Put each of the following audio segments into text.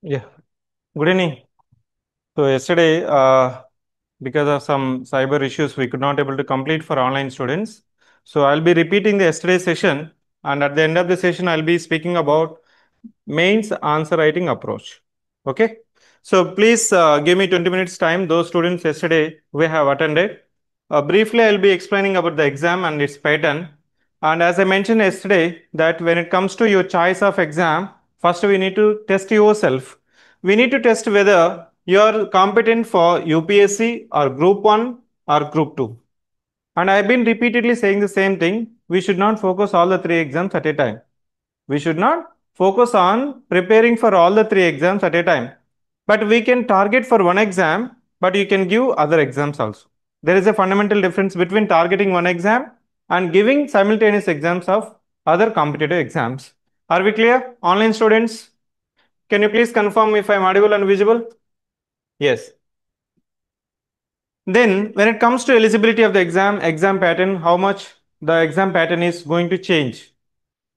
Yeah, good evening. So yesterday, because of some cyber issues, we could not able to complete for online students. So I'll be repeating the yesterday's session, and at the end of the session, I'll be speaking about mains answer writing approach. Okay. So please give me 20 minutes time. Those students yesterday we have attended. Briefly, I'll be explaining about the exam and its pattern. And as I mentioned yesterday, that when it comes to your choice of exam, first we need to test yourself. We need to test whether you are competent for UPSC or Group 1 or Group 2. And I've been repeatedly saying the same thing. We should not focus all the three exams at a time. We should not focus on preparing for all the three exams at a time. But we can target for one exam, but you can give other exams also. There is a fundamental difference between targeting one exam and giving simultaneous exams of other competitive exams. Are we clear? Online students, can you please confirm if I am audible and visible? Yes. Then when it comes to eligibility of the exam pattern, how much the exam pattern is going to change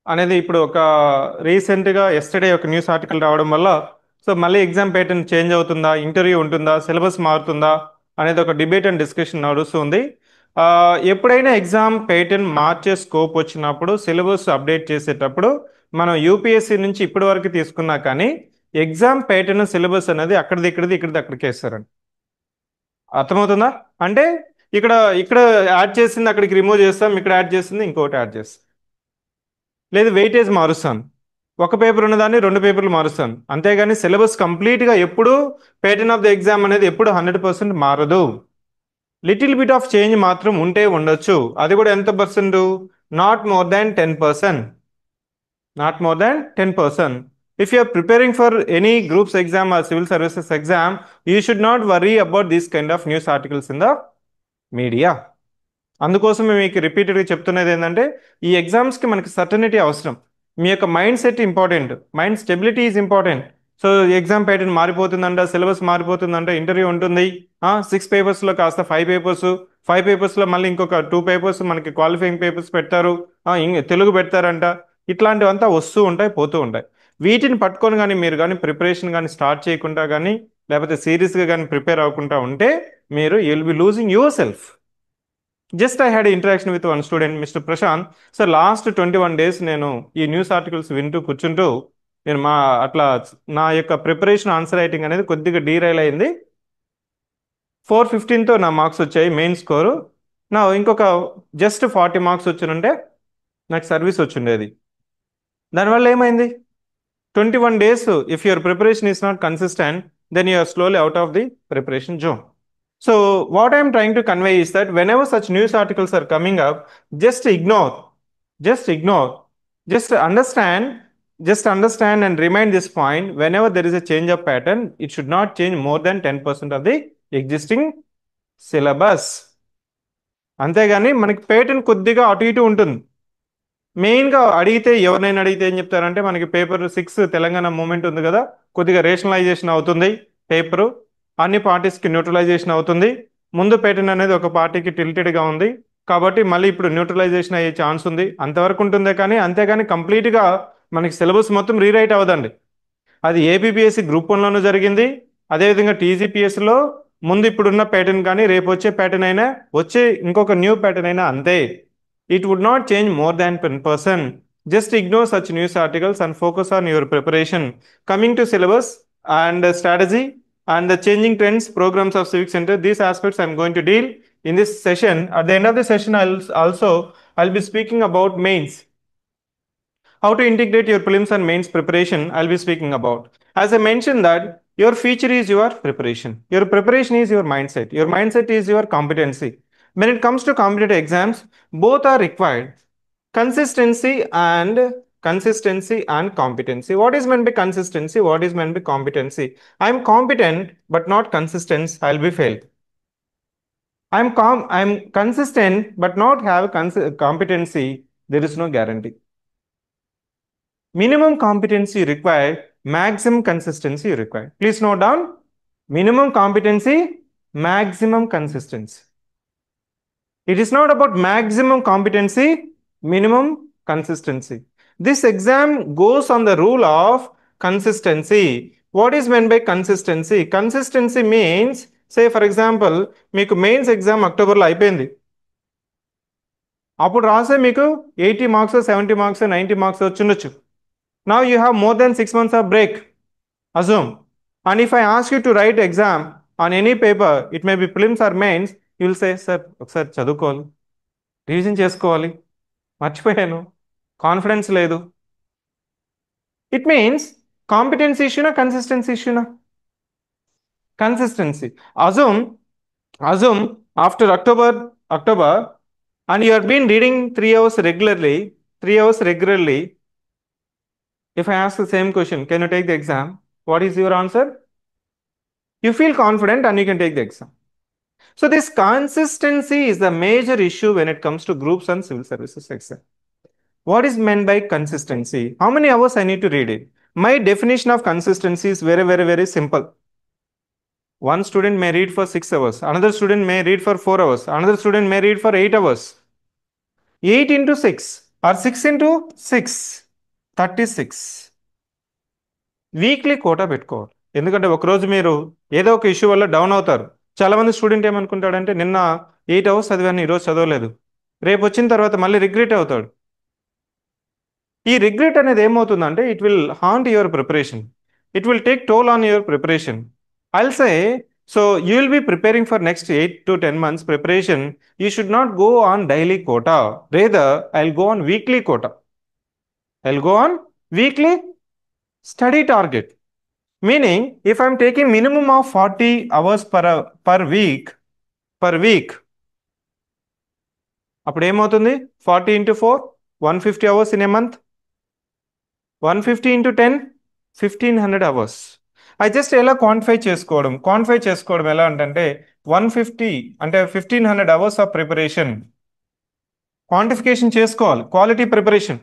అనేది ఇప్పుడు ఒక రీసెంట్గా yesterday ఒక news article రావడం వల్ల so మళ్ళీ exam pattern change అవుతుందా, interview ఉంటుందా, సిలబస్ మారుతుందా అనేది ఒక డిబేట్ అండ్ డిస్కషన్ నడుస్తుంది. ఎప్పుడైనా ఎగ్జామ్ ప్యాటర్న్ మార్చే స్కోప్ వచ్చినప్పుడు సిలబస్ అప్డేట్ చేసేటప్పుడు మనం యూపీఎస్సీ నుంచి ఇప్పటి వరకు తీసుకున్నా కానీ ఎగ్జామ్ ప్యాటర్న్ సిలబస్ అనేది అక్కడిది ఇక్కడిది అక్కడికి వేస్తారండి. అర్థమవుతుందా? అంటే ఇక్కడ ఇక్కడ యాడ్ చేసింది అక్కడికి రిమూవ్ చేస్తాం, ఇక్కడ యాడ్ చేసింది ఇంకోటి యాడ్ చేస్తాం, లేదు వెయిటేజ్ మారుస్తాను, ఒక పేపర్ ఉన్నదాన్ని రెండు పేపర్లు మారుస్తాను, అంతేగాని సిలబస్ కంప్లీట్గా ఎప్పుడు ప్యాటర్న్ ఆఫ్ ద ఎగ్జామ్ అనేది ఎప్పుడు 100% మారదు. లిటిల్ బిట్ ఆఫ్ చేంజ్ మాత్రం ఉంటే ఉండొచ్చు, అది కూడా ఎంత percent? Not more than 10%. Not more than 10%. If you are preparing for any groups exam or civil services exam, you should not worry about these kind of news articles in the media. అందుకోసం మీకు రిపీటెడ్గా చెప్తున్నది ఏంటంటే ఈ ఎగ్జామ్స్కి మనకి certainty అవసరం. మీ యొక్క mind set important, mind stability is important. So exam pattern మారిపోతుందంట, సిలబస్ మారిపోతుందంట, ఇంటర్వ్యూ ఉంటుంది, 6 పేపర్స్లో కాస్త 5 పేపర్స్, 5 పేపర్స్లో మళ్ళీ ఇంకొక 2 పేపర్స్ మనకి క్వాలిఫైయింగ్ పేపర్స్ పెడతారు, తెలుగు పెడతారంట. ఇట్లాంటివంతా వస్తూ ఉంటాయి, పోతూ ఉంటాయి. వీటిని పట్టుకొని కానీ మీరు కానీ ప్రిపరేషన్ కానీ స్టార్ట్ చేయకుండా కానీ లేకపోతే సీరియస్గా కానీ ప్రిపేర్ అవ్వకుండా ఉంటే మీరు will be losing yourself. Just I had interaction with one student, mister Prashanth sir. Last 21 days నేను ఈ న్యూస్ ఆర్టికల్స్ వింటూ కూర్చుంటూ నేను అట్లా నా యొక్క ప్రిపరేషన్ ఆన్సర్ రైటింగ్ అనేది కొద్దిగా డీరైల్ అయింది. 415తో నా మార్క్స్ వచ్చాయి మెయిన్ స్కోరు. నా ఇంకొక జస్ట్ 40 మార్క్స్ వచ్చినుంటే నాకు సర్వీస్ వచ్చిండేది. దానివల్ల ఏమైంది? 21 days, if your preparation is not consistent, then you are slowly out of the preparation zone. So what I am trying to convey is that whenever such news articles are coming up, just ignore, just ignore, just understand and remind this point. Whenever there is a change of pattern, it should not change more than 10% of the existing syllabus. అంతేగాని మనకి pattern కొద్దిగా అటు ఇటు ఉంటుంది. మెయిన్గా అడిగితే ఎవరినైనా అడిగితే ఏం చెప్తారంటే మనకి పేపర్ 6 తెలంగాణ మూమెంట్ ఉంది కదా, కొద్దిగా రేషనలైజేషన్ అవుతుంది పేపరు, అన్ని పార్టీస్కి న్యూట్రలైజేషన్ అవుతుంది, ముందు ప్యాటర్న్ అనేది ఒక పార్టీకి టిల్టెడ్గా ఉంది కాబట్టి మళ్ళీ ఇప్పుడు న్యూట్రలైజేషన్ అయ్యే ఛాన్స్ ఉంది, అంతవరకు ఉంటుందే కానీ అంతేగాని కంప్లీట్గా మనకి సిలబస్ మొత్తం రీరైట్ అవ్వదండి. అది ఏపీపీఎస్సీ గ్రూప్ 1లోనూ జరిగింది, అదేవిధంగా టీజీపీఎస్సీలో ముందు ఇప్పుడున్న ప్యాటర్న్ కానీ రేపు వచ్చే ప్యాటర్న్ అయినా వచ్చే ఇంకొక న్యూ ప్యాటర్న్ అయినా అంతే. It would not change more than 10%. Just ignore such news articles and focus on your preparation. Coming to syllabus and strategy and the changing trends, programs of Civic Center, these aspects I'm going to deal in this session. At the end of the session, I'll be speaking about mains. How to integrate your prelims and mains preparation, I'll be speaking about. As I mentioned that your feature is your preparation. Your preparation is your mindset. Your mindset is your competency. When it comes to competitive exams, both are required. Consistency and competency. What is meant by consistency? What is meant by competency? I am competent but not consistent, I'll be failed. I'm consistent but not have competency, there is no guarantee. Minimum competency required, maximum consistency required. Please note down, minimum competency, maximum consistency. It is not about maximum competency, minimum consistency. This exam goes on the rule of consistency. What is meant by consistency? Consistency means, say for example మీకు mains exam అక్టోబర్లో అయిపోయింది, అప్పుడు రాసే మీకు 80 marks 70 marks 90 marks వచ్చిండొచ్చు. Now you have more than 6 months of break, assume. And if I ask you to write exam on any paper, it may be prelims or mains, you will say sir ఒకసారి చదువుకోవాలి, revision చేసుకోవాలి, మర్చిపోయాను, confidence లేదు. It means competency ఇష్యూనా consistency ఇష్యూనా? Consistency. Assume, after October, and you have been reading 3 hours regularly, 3 hours regularly. If I ask the same question, can you take the exam? What is your answer? You feel confident and you can take the exam. So this consistency is the major issue when it comes to groups and civil services exam. What is meant by consistency? How many hours I need to read it? My definition of consistency is very, very, very simple. One student may read for 6 hours, another student may read for 4 hours, another student may read for 8 hours. 8 into 6 or 6 into 6, 36. Weekly quota పెట్టుకోవాలి. ఎందుకంటే ఒకరోజు మీరు ఏదో ఒక issue వల్ల down అవుతారు. చాలామంది student ఏమనుకుంటాడంటే నిన్న 8 hours చదివాను, ఈరోజు చదవలేదు, రేపు వచ్చిన తర్వాత మళ్ళీ రిగ్రెట్ అవుతాడు. ఈ రిగ్రెట్ అనేది ఏమవుతుందంటే it will haunt your preparation, it will take toll on your preparation. I'll say, so you will be preparing for next 8 to 10 months preparation. You should not go on daily quota. Rather, I'll go on weekly quota. I'll go on weekly study target. Meaning, if I'm taking minimum of 40 hours per week, అప్పుడు ఏమవుతుంది? 40 into 4, 150 hours in a month. 150 into 10, 1500 hours. I just ఎలా quantify చేసుకోవడం ఎలా అంటే 150 అంటే 1500 hours of preparation quantification చేసుకోవాలి. Quality preparation.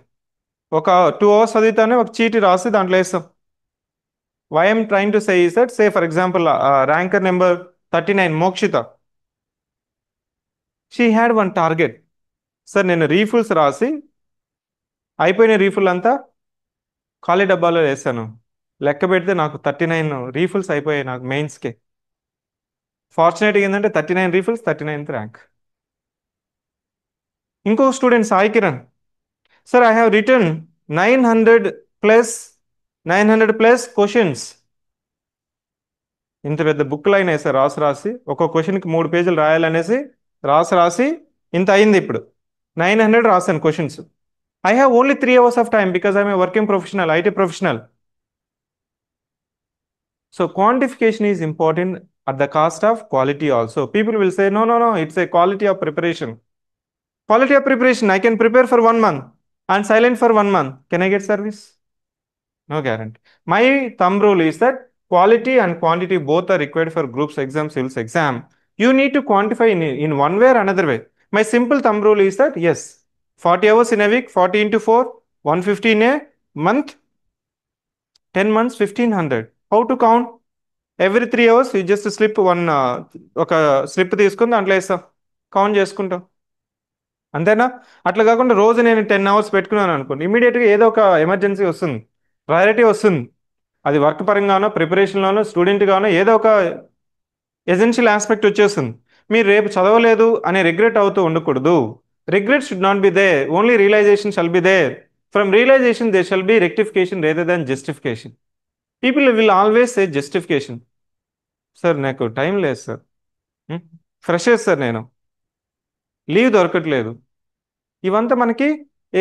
ఒక 2 hours చదివితేనే ఒక చీటి రాసి దాంట్లో వేస్తాం. Why I'm trying to say is that, say for example ranker number 39 Mokshitha, she had one target. Sir నేను రీఫుల్స్ రాసి అయిపోయిన రీఫుల్ అంతా ఖాళీ డబ్బాలో వేసాను, లెక్క పెడితే నాకు 39 రీఫుల్స్ అయిపోయాయి నాకు మెయిన్స్కే. ఫార్చునేట్గా ఏంటంటే 39 రీఫుల్స్, 39th ర్యాంక్. ఇంకో student Sai Kiran, sir I have return 900 plus questions. ఇంత పెద్ద బుక్లు అయినాయి సార్ రాసి ఒక్కో క్వశ్చన్కి 3 పేజీలు రాయాలనేసి రాసి ఇంత అయింది. ఇప్పుడు 900 రాశాను questions. I have only 3 hours of time because I'm a working professional, IT professional. So quantification is important at the cost of quality also. People will say, no, it's a quality of preparation. Quality of preparation, I can prepare for 1 month and silent for 1 month. Can I get service? No guarantee. My thumb rule is that quality and quantity both are required for groups exam, civils exam. You need to quantify in one way or another way. My simple thumb rule is that, yes, 40 hours in a week, 40 into 4, 150 in a month, 10 months, 1500. How to count? Every 3 hours you just slip one ఒక slip తీసుకుని దాంట్లో వేస్తాం, count చేసుకుంటాం, అంతేనా? అట్లా కాకుండా రోజు నేను 10 hours పెట్టుకున్నాను అనుకోండి, ఇమీడియట్గా ఏదో ఒక ఎమర్జెన్సీ వస్తుంది, ప్రయారిటీ వస్తుంది. అది వర్క్ పరంగానో ప్రిపరేషన్లోనో స్టూడెంట్గానో ఏదో ఒక ఎసెన్షియల్ ఆస్పెక్ట్ వచ్చేస్తుంది. మీరు రేపు చదవలేదు అనే రిగ్రెట్ అవుతూ ఉండకూడదు. Regret should not be there, only realisation shall be there. From realisation they shall be rectification rather than justification. People will always say justification. Sir నాకు టైం లేదు సార్, ఫ్రెషర్స్ సార్, నేను లీవ్ దొరకట్లేదు, ఇవంతా మనకి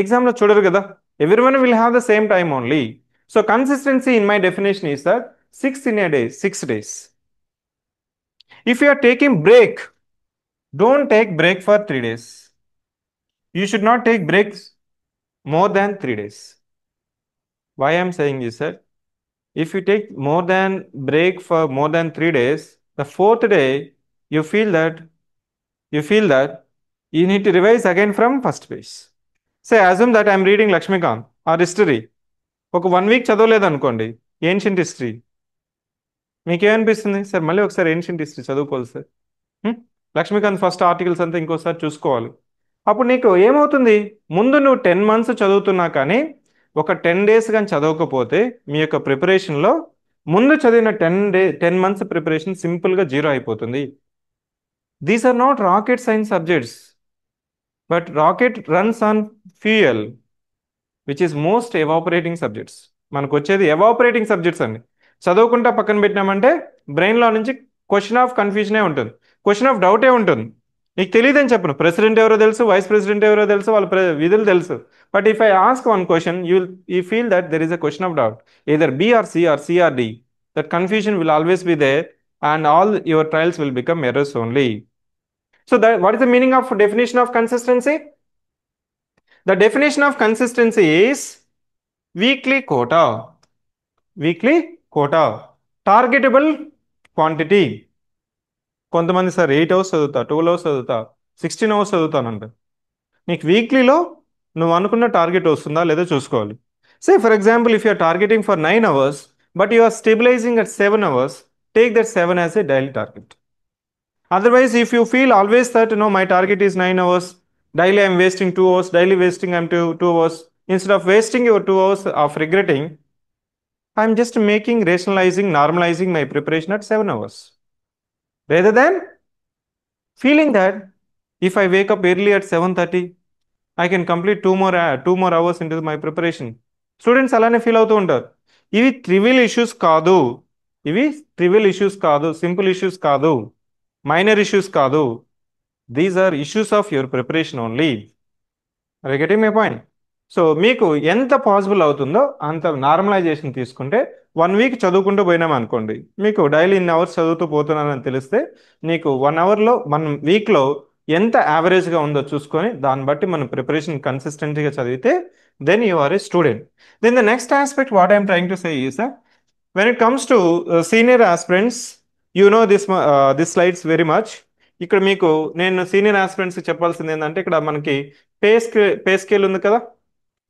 ఎగ్జామ్లో చూడరు కదా. Everyone will have the same time only. So consistency in my definition is that 6 in a day, 6 days. If you are taking break, don't take break for 3 days. You should not take breaks more than 3 days. Why I am saying this, sir? If you take more than break for more than 3 days, the 4th day you feel that you need to revise again from first page. Say assume that I am reading Lakshmikant or history. ఒక 1 week చదవలేదు అనుకోండి ancient history, మీకేమనిపిస్తుంది? Sir మళ్ళీ ఒకసారి ancient history చదువుకోవాలి sir, Lakshmikanth first articles అంతా ఇంకోసారి చూసుకోవాలి. అప్పుడు నీకు ఏమవుతుంది? ముందు నువ్వు 10 months చదువుతున్నా కానీ ఒక 10 days కానీ చదవకపోతే మీ యొక్క ప్రిపరేషన్లో ముందు చదివిన 10 months ప్రిపరేషన్ సింపుల్గా జీరో అయిపోతుంది. These are not rocket science subjects, but rocket runs on fuel which is most evaporating subjects. మనకు వచ్చేది ఎవాపరేటింగ్ సబ్జెక్ట్స్ అండి. చదవకుండా పక్కన పెట్టినామంటే బ్రెయిన్లో నుంచి క్వశ్చన్ ఆఫ్ కన్ఫ్యూజనే ఉంటుంది, క్వశ్చన్ ఆఫ్ డౌటే ఉంటుంది. నీకు తెలియదని చెప్పను, ప్రెసిడెంట్ ఎవరో తెలుసు, వైస్ ప్రెసిడెంట్ ఎవరో తెలుసు, వాళ్ళ విధులు తెలుసు. But if I ask one question, you feel that there is a question of doubt, either B or C or C or D. That confusion will always be there and all your trials will become errors only. So that what is the meaning of definition of consistency? The definition of consistency is weekly quota. Weekly quota. Targetable quantity. కొంతమంది sir 8 hours చదువుతా, 12 hours చదువుతా, 16 hours చదువుతానంట. నీకు వీక్లీలో నువ్వు అనుకున్న target వస్తుందా లేదో చూసుకోవాలి. Say for example, if you are targeting for 9 hours but you are stabilising at 7 hours, take that 7 as a daily target. Otherwise, if you feel always that my target is 9 hours, daily I'm wasting 2 hours, daily wasting I'm 2 hours, instead of wasting your 2 hours of regretting, I'm just making, rationalizing, normalizing my preparation at 7 hours. Rather than feeling that if I wake up early at 7:30, I can complete two more hours into my preparation. Students అలానే feel అవుతూ ఉంటారు. ఇవి trivial issues కాదు, ఇవి trivial issues కాదు, simple issues కాదు, minor issues కాదు. These are issues of your preparation only. Are you getting my point? So మీకు ఎంత పాసిబుల్ అవుతుందో అంత నార్మలైజేషన్ తీసుకుంటే 1 week చదువుకుంటూ పోయినాం అనుకోండి, మీకు డైలీ ఇన్ని అవర్స్ చదువుతూ పోతున్నానని తెలిస్తే నీకు 1 hourలో 1 weekలో ఎంత యావరేజ్గా ఉందో చూసుకొని దాన్ని బట్టి మనం ప్రిపరేషన్ కన్సిస్టెంట్గా చదివితే then you are a student. Then the next aspect what I'm trying to say is when it comes to senior aspirants, you know this slides very much. ఇక్కడ మీకు నేను సీనియర్ ఆస్పిరెంట్స్ చెప్పాల్సింది ఏంటంటే, ఇక్కడ మనకి పే స్కేల్ ఉంది కదా,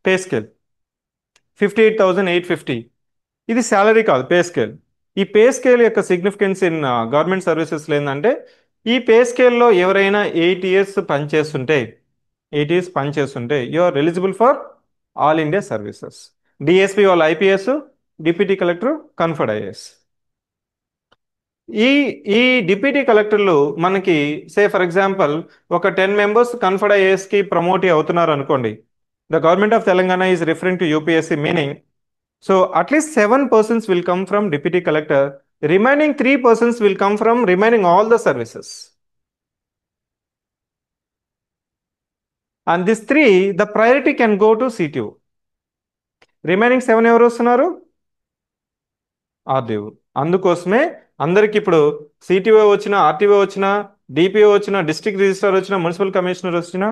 pay scale 58,850. ఇది శాలరీ కాదు, పే స్కేల్. ఈ పే స్కేల్ యొక్క సిగ్నిఫికెన్స్ ఇన్ గవర్నమెంట్ సర్వీసెస్లో ఏంటంటే, ఈ పే స్కేల్లో ఎవరైనా 8 years పనిచేస్తుంటే, 8 years పనిచేస్తుంటే you are eligible for all India services. DSP వాళ్ళు IPS, deputy collector conferred IAS. ఈ ఈ డిప్యూటీ కలెక్టర్లు మనకి సే ఫర్ ఎగ్జాంపుల్ ఒక 10 members కన్ఫర్డ్ ఐఏఎస్కి ప్రమోట్ అవుతున్నారు అనుకోండి. The government of Telangana is referring to UPSC, meaning so at least 7 persons will come from deputy collector, remaining 3 persons will come from remaining all the services. And this 3, the priority can go to CTO. Remaining 7 ఎవరు వస్తున్నారు? RDO. అందుకోసమే అందరికి ఇప్పుడు CTO వచ్చినా, RTO వచ్చినా, DPO వచ్చినా, district registrar వచ్చినా, municipal commissioner వచ్చినా,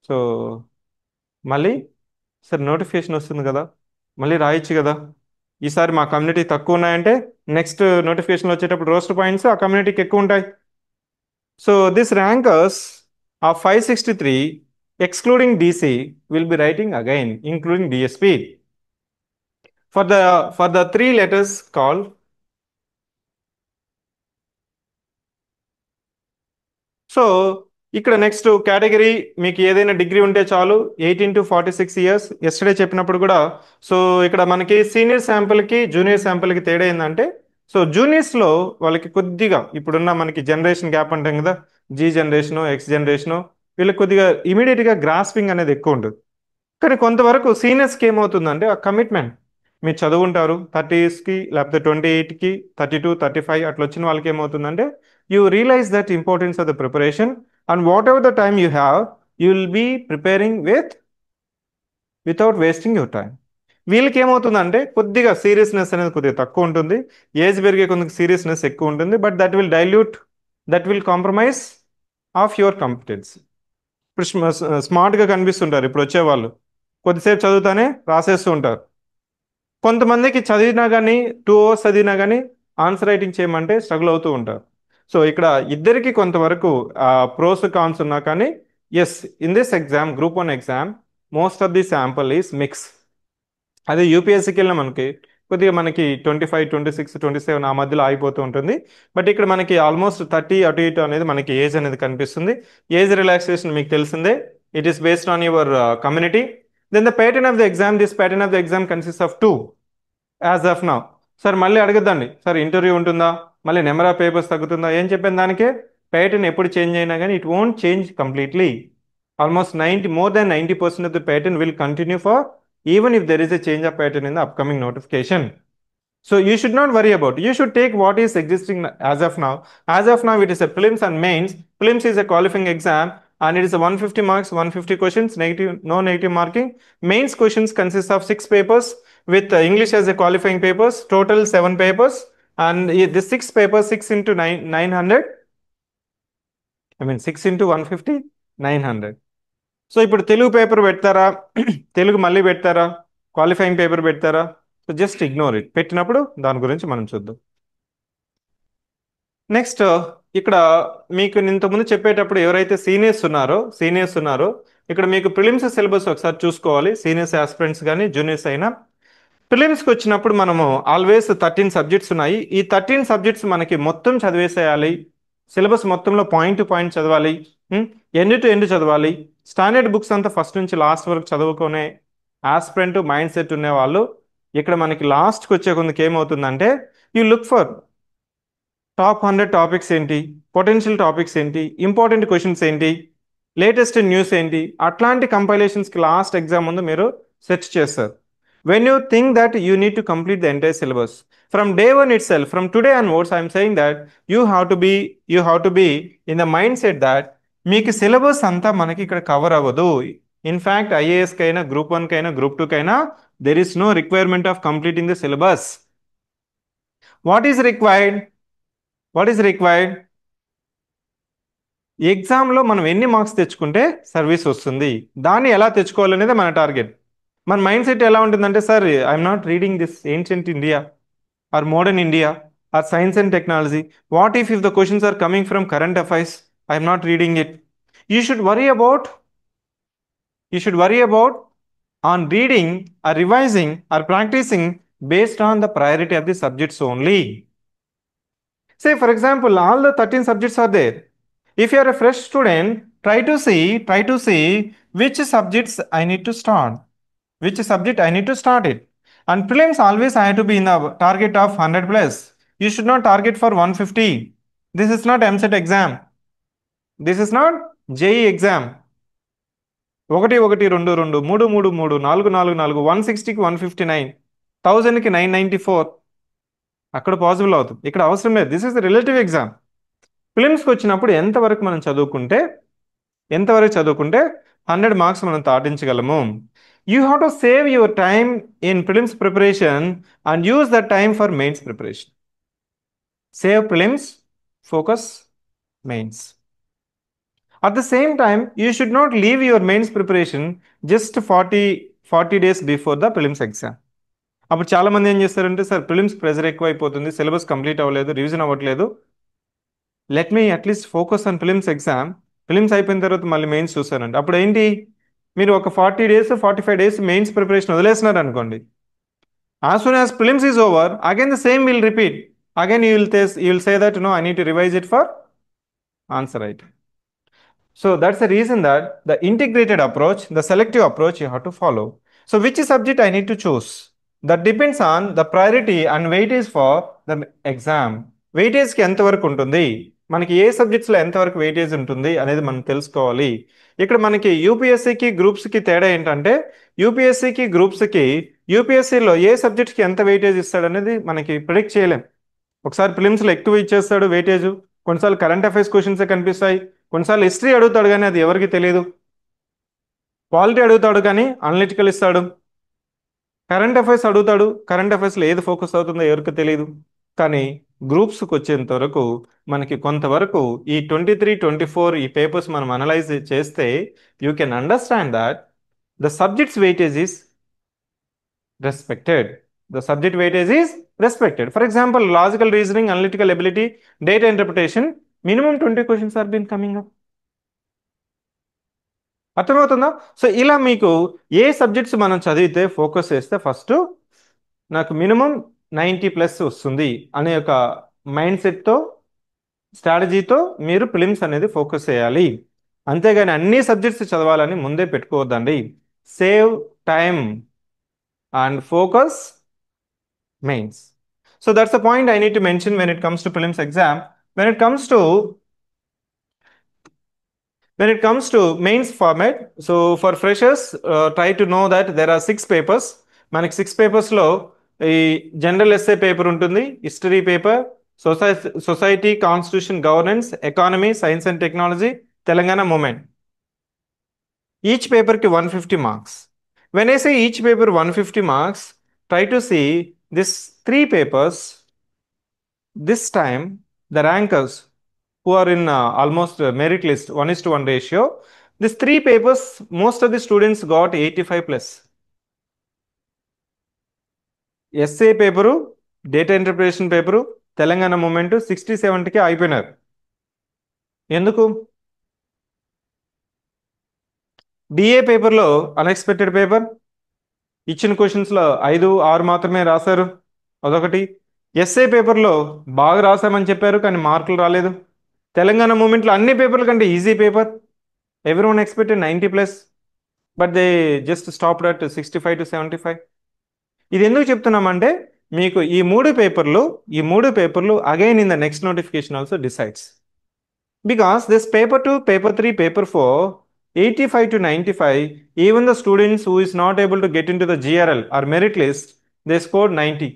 సో మళ్ళీ సార్ నోటిఫికేషన్ వస్తుంది కదా, మళ్ళీ రాయొచ్చు కదా, ఈసారి మా కమ్యూనిటీ తక్కువ ఉన్నాయంటే నెక్స్ట్ నోటిఫికేషన్ వచ్చేటప్పుడు రోస్టర్ పాయింట్స్ ఆ కమ్యూనిటీకి ఎక్కువ ఉంటాయి. So this rankers of 563 excluding DC will be writing again including DSP for the 3 letters called. So ఇక్కడ నెక్స్ట్ కేటగిరీ మీకు ఏదైనా డిగ్రీ ఉంటే చాలు, 18 to 46 years. ఎస్టర్డే చెప్పినప్పుడు కూడా సో ఇక్కడ మనకి సీనియర్ శాంపుల్కి జూనియర్ శాంపుల్కి తేడా ఏంటంటే, సో జూనియర్స్లో వాళ్ళకి కొద్దిగా ఇప్పుడున్న మనకి జనరేషన్ గ్యాప్ అంటాం కదా, జీ జనరేషను, ఎక్స్ జనరేషను, వీళ్ళకి కొద్దిగా ఇమీడియట్గా గ్రాస్పింగ్ అనేది ఎక్కువ ఉంటుంది. కానీ కొంతవరకు సీనియర్స్కి ఏమవుతుందంటే ఆ కమిట్మెంట్, మీరు చదువుంటారు 30sకి లేకపోతే 28కి, 32, 35 అట్లా వచ్చిన వాళ్ళకి ఏమవుతుందంటే you realize that importance of the preparation, and whatever the time you have, you will be preparing without wasting your time. వీళ్ళకి ఏమవుతుందంటే కొద్దిగా సీరియస్నెస్ అనేది కొద్దిగా తక్కువ ఉంటుంది, ఏజ్ పెరిగే కొద్దిగా సీరియస్నెస్ ఎక్కువ ఉంటుంది, but that will compromise of your competence. ఇప్పుడు స్మార్ట్గా కనిపిస్తుంటారు ఇప్పుడు వచ్చేవాళ్ళు, కొద్దిసేపు చదువుతానే రాసేస్తూ ఉంటారు. కొంతమందికి చదివినా కానీ 2 hours చదివినా కానీ ఆన్సర్ రైటింగ్ చేయమంటే స్ట్రగుల్ అవుతూ ఉంటారు. సో ఇక్కడ ఇద్దరికి కొంతవరకు ప్రోస్ కాన్స్ ఉన్నా కానీ yes, in this exam group 1 exam most of the sample is mix. అదే యూపీఎస్సీకి వెళ్ళిన కొద్దిగా మనకి 25, 26, 27 ఆ మధ్యలో ఆగిపోతూ ఉంటుంది. బట్ ఇక్కడ మనకి ఆల్మోస్ట్ 30 అటు ఇటు అనేది మనకి ఏజ్ అనేది కనిపిస్తుంది. ఏజ్ రిలాక్సేషన్ మీకు తెలిసిందే, it is based on your community. Then the pattern of the exam, this pattern of the exam consists of 2 as of now. Sir మళ్ళీ అడగద్దండి, సార్ ఇంటర్వ్యూ ఉంటుందా, మళ్ళీ నెంబర్ ఆఫ్ పేపర్స్ తగ్గుతుందా, ఏం చెప్పాను దానికే, ప్యాటర్న్ ఎప్పుడు చేంజ్ అయినా కానీ it won't change completely. Almost 90, more than 90% of the pattern will continue for even if there is a change of pattern in the upcoming notification. So you should not worry about. You should take what is existing as of now. As of now, it is a prelims and mains. Prelims is a qualifying exam, and it is a 150 marks, 150 questions, negative, no negative marking. Mains questions consist of 6 papers with English as a qualifying papers. Total 7 papers, and the 6 papers, 6 into 900. I mean 6 into 150, 900. So ఇప్పుడు Telugu paper పెడతారా, తెలుగు మళ్ళీ పెడతారా, qualifying paper పెడతారా? So just ignore it. పెట్టినప్పుడు దాని గురించి మనం చూద్దాం. నెక్స్ట్ ఇక్కడ మీకు ఇంతకుముందు చెప్పేటప్పుడు ఎవరైతే సీనియర్స్ ఉన్నారో ఇక్కడ మీకు ప్రిలిమ్స్ సిలబస్ ఒకసారి చూసుకోవాలి. సీనియర్స్ ఆస్పిరెంట్స్ కానీ జూనియర్స్ అయినా ప్రిలిమ్స్కి వచ్చినప్పుడు మనము ఆల్వేస్ 13 సబ్జెక్ట్స్ ఉన్నాయి. ఈ 13 సబ్జెక్ట్స్ మనకి మొత్తం చదివేసేయాలి. సిలబస్ మొత్తంలో పాయింట్ టు పాయింట్ చదవాలి, ఎండ్ టు ఎండ్ చదవాలి. స్టాండర్డ్ బుక్స్ అంతా ఫస్ట్ నుంచి లాస్ట్ వరకు చదువుకునే ఆస్పిరెంట్ మైండ్ సెట్ ఉండేవాళ్ళు ఇక్కడ మనకి లాస్ట్కి వచ్చే కొందుకు ఏమవుతుందంటే you look for top 100 topics ఏంటి, పొటెన్షియల్ టాపిక్స్ ఏంటి, ఇంపార్టెంట్ క్వశ్చన్స్ ఏంటి, లేటెస్ట్ న్యూస్ ఏంటి, అట్లాంటి కంపైలేషన్స్కి లాస్ట్ ఎగ్జామ్ ముందు మీరు సెర్చ్ చేస్తారు. when you think that you need to complete the entire syllabus from day one itself, from today onwards, I am saying that you have to be in the mindset that మీకు syllabus అంతా మనకి ఇక్కడ cover అవ్వదు. In fact IAS కైనా group 1 కైనా group 2 కైనా there is no requirement of completing the syllabus. What is required? ఎగ్జామ్లో మనం ఎన్ని మార్క్స్ తెచ్చుకుంటే సర్వీస్ వస్తుంది, దాన్ని ఎలా తెచ్చుకోవాలనేది మన టార్గెట్. మన మైండ్ సెట్ ఎలా ఉంటుందంటే, sir I'm not reading this ancient India or modern India or science and technology. What if the questions are coming from current affairs? I'm not reading it. You should worry about on reading or revising or practicing based on the priority of the subjects only. Say for example, all the 13 subjects are there. If you are a fresh student, try to see which subjects I need to start, which subject I need to start it. And prelims always I have to be in the target of 100 plus. You should not target for 150. This is not MCET exam. This is not JEE exam. 1 1 2 2 3 3 3 4 4 4 160కి 159, 1000కి 994 అక్కడ possible అవుతుంది, ఇక్కడ అవసరం లేదు. This is the relative exam. ఫిలిమ్స్కి వచ్చినప్పుడు ఎంతవరకు చదువుకుంటే 100 మార్క్స్ మనం దాటించగలము. You have to save your time in prelims preparation and use that time for mains preparation. Save prelims, focus mains. At the same time, you should not leave your mains preparation just 40 days before the prelims exam. అప్పుడు చాలా మంది ఏం చేస్తారంటే, sir prelims pressure ఎక్కువ అయిపోతుంది, syllabus complete అవ్వలేదు, revision అవ్వట్లేదు, let me at least focus on prelims exam. Prelims అయిపోయిన తర్వాత మళ్ళీ మెయిన్స్ చూస్తానండి. అప్పుడు ఏంటి, మీరు ఒక 40 days 45 days మెయిన్స్ ప్రిపరేషన్ వదిలేస్తున్నారు అనుకోండి. As soon as prelims is over, again the same will repeat. Again you will say that no, I need to revise it for answer write. So that's the reason that the integrated approach, the selective approach you have to follow. So which subject I need to choose? That depends on the priority and weightage for the exam. Weightage కి ఎంతవరకు ఉంటుంది, మనకి ఏ సబ్జెక్ట్స్లో ఎంతవరకు weightage ఉంటుంది అనేది మనం తెలుసుకోవాలి. ఇక్కడ మనకి యూపీఎస్సీకి గ్రూప్స్కి తేడా ఏంటంటే, యూపీఎస్సీకి గ్రూప్స్కి యూపీఎస్సీలో ఏ సబ్జెక్ట్కి ఎంత వెయిటేజ్ ఇస్తాడనేది మనకి ప్రిడిక్ట్ చేయలేం. ఒకసారి ప్రిలిమ్స్లో ఎక్కువ ఇచ్చేస్తాడు వెయిటేజ్, కొన్నిసార్లు కరెంట్ అఫైర్స్ క్వశ్చన్సే కనిపిస్తాయి, కొన్నిసార్లు హిస్టరీ అడుగుతాడు కానీ అది ఎవరికి తెలియదు, పాలిటీ అడుగుతాడు కానీ అనలిటికల్ ఇస్తాడు, కరెంట్ అఫైర్స్ అడుగుతాడు, కరెంట్ అఫైర్స్లో ఏది ఫోకస్ అవుతుందో ఎవరికి తెలియదు. కానీ గ్రూప్స్కి వచ్చేంత వరకు మనకి కొంతవరకు ఈ 23, 24 ఈ పేపర్స్ మనం అనలైజ్ చేస్తే you can understand that the subjects weightage is respected. The subject weightage is respected. For example, logical reasoning, analytical ability, data interpretation, minimum 20 questions are been coming up. అర్థమవుతుందా? సో ఇలా మీకు ఏ subjects మనం చదివితే focus చేస్తే first నాకు minimum 90+ వస్తుంది అనే ఒక మైండ్ సెట్తో, స్ట్రాటజీతో మీరు ప్రిలిమ్స్ అనేది ఫోకస్ చేయాలి. అంతేగాని అన్ని సబ్జెక్ట్స్ చదవాలని ముందే పెట్టుకోవద్దండి. Save time and focus mains. So that's the point I need to mention when it comes to prelims exam. When it comes to mains format, so for freshers, try to know that there are 6 papers. మనకి 6 పేపర్స్లో ఈ general SA paper ఉంటుంది, history paper, society constitution governance, economy, science and technology, Telangana movement. Each పేపర్కి 150 marks. When I say each paper 150 marks, try to see this 3 papers. This time the rankers who are in almost merit list 1:1 ratio, these 3 papers most of the students got 85 plus. SA paper, data interpretation paper, Telangana movement 60-70కి అయిపోయినారు. ఎందుకు? DA పేపర్లో unexpected paper, ఇచ్చిన క్వశ్చన్స్లో 5-6 మాత్రమే రాశారు, అదొకటి. SA పేపర్లో బాగా రాశామని చెప్పారు కానీ మార్కులు రాలేదు. తెలంగాణ మూమెంట్లో అన్ని పేపర్ల కంటే easy paper, everyone expected 90 plus, but they just stopped at 65-75. ఇది ఎందుకు చెప్తున్నామంటే మీకు ఈ మూడు పేపర్లు again in the next notification also decides, because this paper 2, paper 3, paper 4, 85-95, even the students who is not able to get into the GRL or merit list, they scored 90.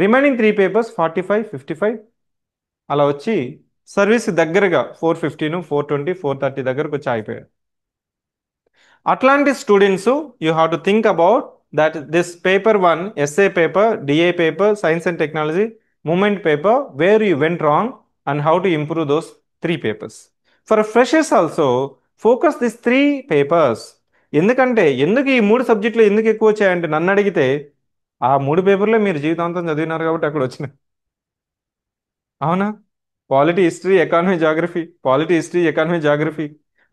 Remaining 3 papers 45-55 అలా వచ్చి service దగ్గరగా 415, 420, 430 దగ్గరకు వచ్చి అయిపోయారు. అట్లాంటి students you have to think about that this paper 1 SA paper, DA paper, science and technology, movement paper, where you went wrong and how to improve those 3 papers. For freshers also focus this 3 papers. ఎందుకు ఈ 3 సబ్జెక్టులు ఎందుకు ఎక్కువ వచ్చాయంటే నన్ను అడిగితే ఆ 3 పేపర్లే మీరు జీవితాంతం చదివినారు కాబట్టి అక్కడ వచ్చినాయి. అవునా? Polity, history, economy, geography, polity, history, economy, geography.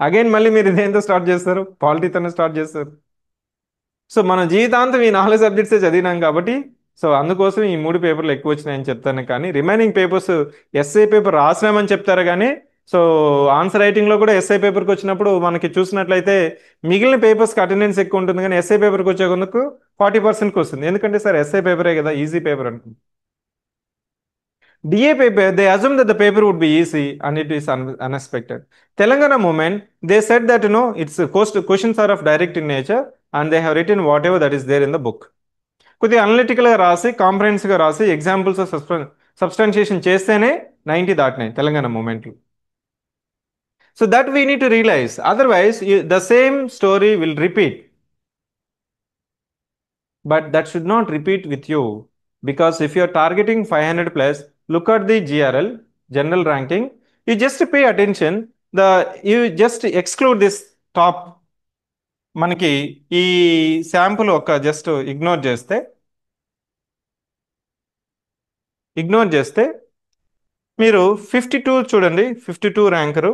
Again మళ్ళీ మీరు ఇదేంతో స్టార్ట్ చేస్తారు, పాలిటీతోనే స్టార్ట్ చేస్తారు. సో మన జీవితాంతం ఈ 4 సబ్జెక్ట్సే చదివినాం కాబట్టి సో అందుకోసం ఈ 3 పేపర్లు ఎక్కువ వచ్చినాయని చెప్తాను. కానీ రిమైనింగ్ పేపర్స్ ఎస్ఏ పేపర్ రాసినామని చెప్తారు కానీ సో ఆన్సర్ రైటింగ్లో కూడా ఎస్ఏ పేపర్కి వచ్చినప్పుడు మనకి చూసినట్లయితే మిగిలిన పేపర్స్కి అటెండెన్స్ ఎక్కువ ఉంటుంది కానీ ఎస్ఏ పేపర్కి వచ్చే కొందుకు 40%కి వస్తుంది. ఎందుకంటే సార్ ఎస్ఏ పేపరే కదా, ఈజీ పేపర్ అనుకుంటుంది. DA paper, they assumed that the paper would be easy and it is unexpected. Telangana movement, they said that it's questions are of direct in nature and they have written whatever that is there in the book. కొద్దిగా అనలిటికల్గా రాసి కాంప్రహెన్సివ్గా రాసి examples substantiation చేస్తేనే 90 దాటినాయి తెలంగాణ మూమెంట్లు. So that we need to realise, otherwise the same story will repeat. But that should not repeat with you, because if you are targeting 500 plus, look at the GRL, general ranking, you just pay attention, you just exclude this top. మనకి ఈ sample ఒక just ignore చేస్తే మీరు 52 చూడండి, 52 ranker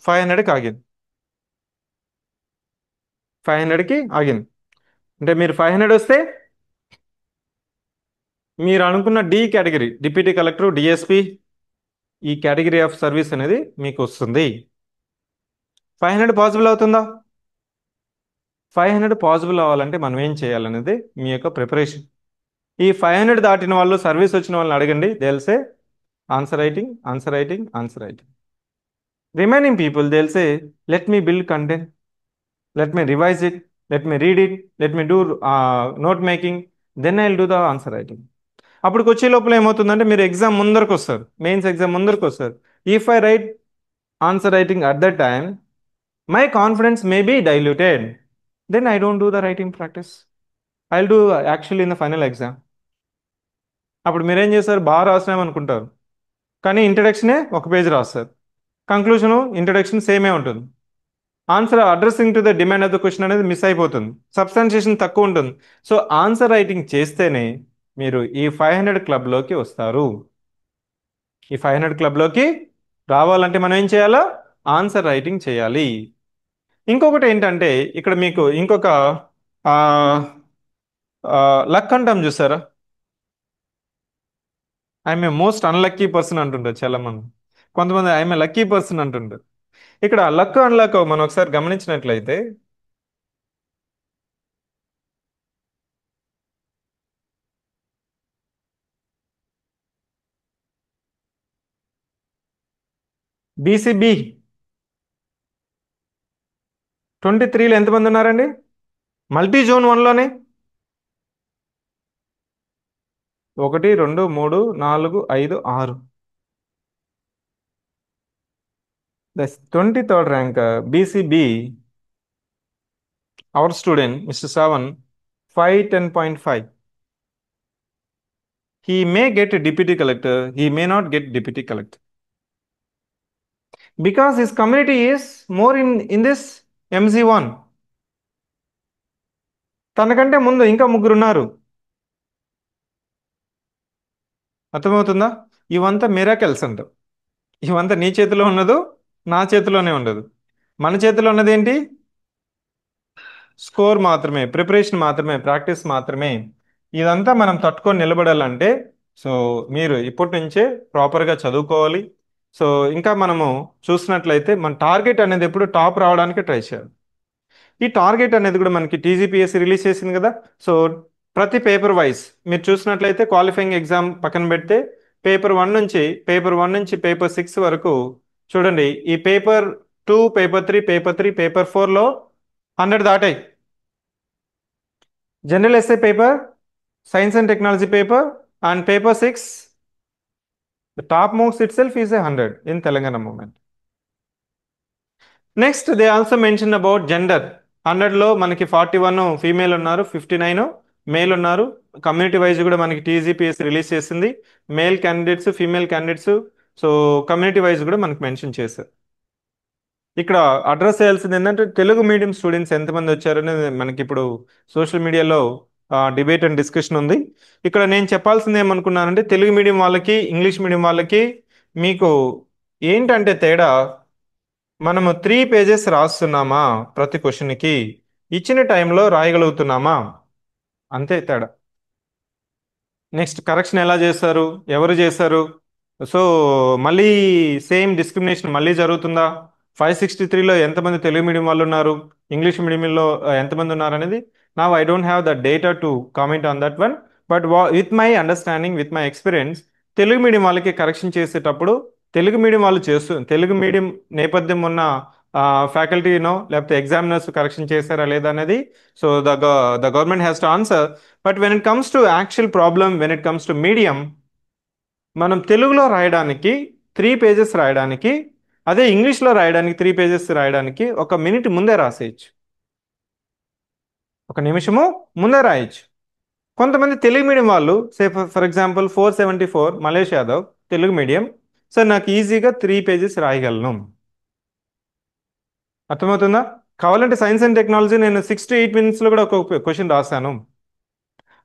500కి ఆగింది, 500కి ఆగింది. అంటే మీరు 500 వస్తే మీరు అనుకున్న D category, deputy collector, DSP, ఈ కేటగిరీ ఆఫ్ సర్వీస్ అనేది మీకు వస్తుంది. 500 పాసిబుల్ అవుతుందా? 500 పాసిబుల్ అవ్వాలంటే మనం ఏం చేయాలనేది మీ యొక్క ప్రిపరేషన్. ఈ 500 దాటిన వాళ్ళు, సర్వీస్ వచ్చిన వాళ్ళని అడగండి, they'll say answer writing, answer writing, answer writing. Remaining people they'll say let me build content, let me revise it, let me read it, let me do note making, then I'll do the answer writing. అప్పటికి వచ్చే లోపల ఏమవుతుందంటే మీరు exam ముందరకు వస్తారు, mains exam ముందరకు వస్తారు. If I write answer writing at that time, my confidence may be diluted, then I don't do the writing practice, I will do actually in the final exam. అప్పుడు మీరేం చేస్తారు, బాగా రాసినామనుకుంటారు కానీ ఇంట్రడక్షనే ఒక పేజ్ రాస్తారు, conclusion introduction సేమే ఉంటుంది, answer addressing to the demand of the question అనేది మిస్ అయిపోతుంది, సబ్స్టాన్షియేషన్ తక్కువ ఉంటుంది. సో ఆన్సర్ రైటింగ్ చేస్తేనే మీరు ఈ 500 క్లబ్లోకి వస్తారు. ఈ 500 క్లబ్లోకి రావాలంటే మనం ఏం చేయాలా, ఆన్సర్ రైటింగ్ చేయాలి. ఇంకొకటి ఏంటంటే ఇక్కడ మీకు ఇంకొక లక్ అంటాం చూసారా, I'm a most unlucky person అంటుంటారు చాలా మంది, కొంతమంది ఐఎమ్ ఏ లక్కీ పర్సన్ అంటుంటారు. ఇక్కడ లక్ అన్లక్ మనం ఒకసారి గమనించినట్లయితే బీసీబీ 23లో ఎంతమంది ఉన్నారండి? మల్టీ జోన్ వన్లోనే 1 2 3 4 5 6. The 23rd rank BCB, our student mister seven 510.5. He may get a deputy collector, he may not get deputy collector because his community is more in this MZ1. తనకంటే ముందు ఇంకా ముగ్గురు ఉన్నారు. అర్థమవుతుందా? ఇవంతా మిరాకిల్స్ అంట. ఇవంతా నీ చేతిలో ఉన్నదు, నా చేతిలోనే ఉండదు. మన చేతిలో ఉన్నది ఏంటి? స్కోర్ మాత్రమే, ప్రిపరేషన్ మాత్రమే, ప్రాక్టీస్ మాత్రమే. ఇదంతా మనం తట్టుకొని నిలబడాలంటే సో మీరు ఇప్పటి నుంచే ప్రాపర్గా చదువుకోవాలి. సో ఇంకా మనము చూసినట్లయితే మన టార్గెట్ అనేది ఎప్పుడు టాప్ రావడానికి ట్రై చేయాలి. ఈ టార్గెట్ అనేది కూడా మనకి టీజీపీఎస్సీ రిలీజ్ చేసింది కదా. సో ప్రతి పేపర్ వైజ్ మీరు చూసినట్లయితే క్వాలిఫైయింగ్ ఎగ్జామ్ పక్కన పెడితే పేపర్ 1 నుంచి పేపర్ 6 వరకు చూడండి. ఈ పేపర్ 2, పేపర్ 3, పేపర్ 4లో 100 దాటాయి. General SA paper, science and technology paper and paper 6, the top marks itself is 100 in Telangana movement. Next they also mention about gender. 100లో మనకి 41 ఫీమేల్ ఉన్నారు, 59 మేల్ ఉన్నారు. కమ్యూనిటీ వైజ్ కూడా మనకి టీజీపీఎస్ రిలీజ్ చేసింది. Male candidates, female candidates. So community wise కూడా మనకి mention చేశారు. ఇక్కడ అడ్రస్ చేయాల్సింది ఏంటంటే తెలుగు మీడియం స్టూడెంట్స్ ఎంతమంది వచ్చారనేది మనకి ఇప్పుడు సోషల్ మీడియాలో డిబేట్ అండ్ డిస్కషన్ ఉంది. ఇక్కడ నేను చెప్పాల్సింది ఏమనుకున్నానంటే తెలుగు మీడియం వాళ్ళకి, ఇంగ్లీష్ మీడియం వాళ్ళకి మీకు ఏంటంటే తేడా, మనము 3 పేజెస్ రాస్తున్నామా ప్రతి క్వశ్చన్కి, ఇచ్చిన టైంలో రాయగలుగుతున్నామా, అంతే తేడా. నెక్స్ట్ కరెక్షన్ ఎలా చేస్తారు, ఎవరు చేస్తారు, సో మళ్ళీ సేమ్ డిస్క్రిమినేషన్ మళ్ళీ జరుగుతుందా, 563లో ఎంతమంది తెలుగు మీడియం వాళ్ళు ఉన్నారు, ఇంగ్లీష్ మీడియంలో ఎంతమంది ఉన్నారు అనేది నా I don't have the data to comment on that one. But with my understanding, with my experience, Telugu medium వాళ్ళకి కరెక్షన్ చేసేటప్పుడు తెలుగు మీడియం నేపథ్యం ఉన్న ఫ్యాకల్టీనో లేకపోతే ఎగ్జామినర్స్ కరెక్షన్ చేశారా లేదా అనేది so the government has to answer. But when it comes to actual problem, when it comes to medium, మనం తెలుగులో రాయడానికి 3 పేజెస్ రాయడానికి, అదే ఇంగ్లీష్లో రాయడానికి 3 పేజెస్ రాయడానికి 1 మినిట్ ముందే రాసేయచ్చు, 1 నిమిషము ముందే రాయొచ్చు. కొంతమంది తెలుగు మీడియం వాళ్ళు for example 474 Malesh Yadav Telugu medium, sir నాకు ఈజీగా 3 పేజెస్ రాయగలను. అర్థమవుతుందా? కావాలంటే సైన్స్ అండ్ టెక్నాలజీ నేను 6 to 8 minutesలో కూడా ఒక క్వశ్చన్ రాశాను.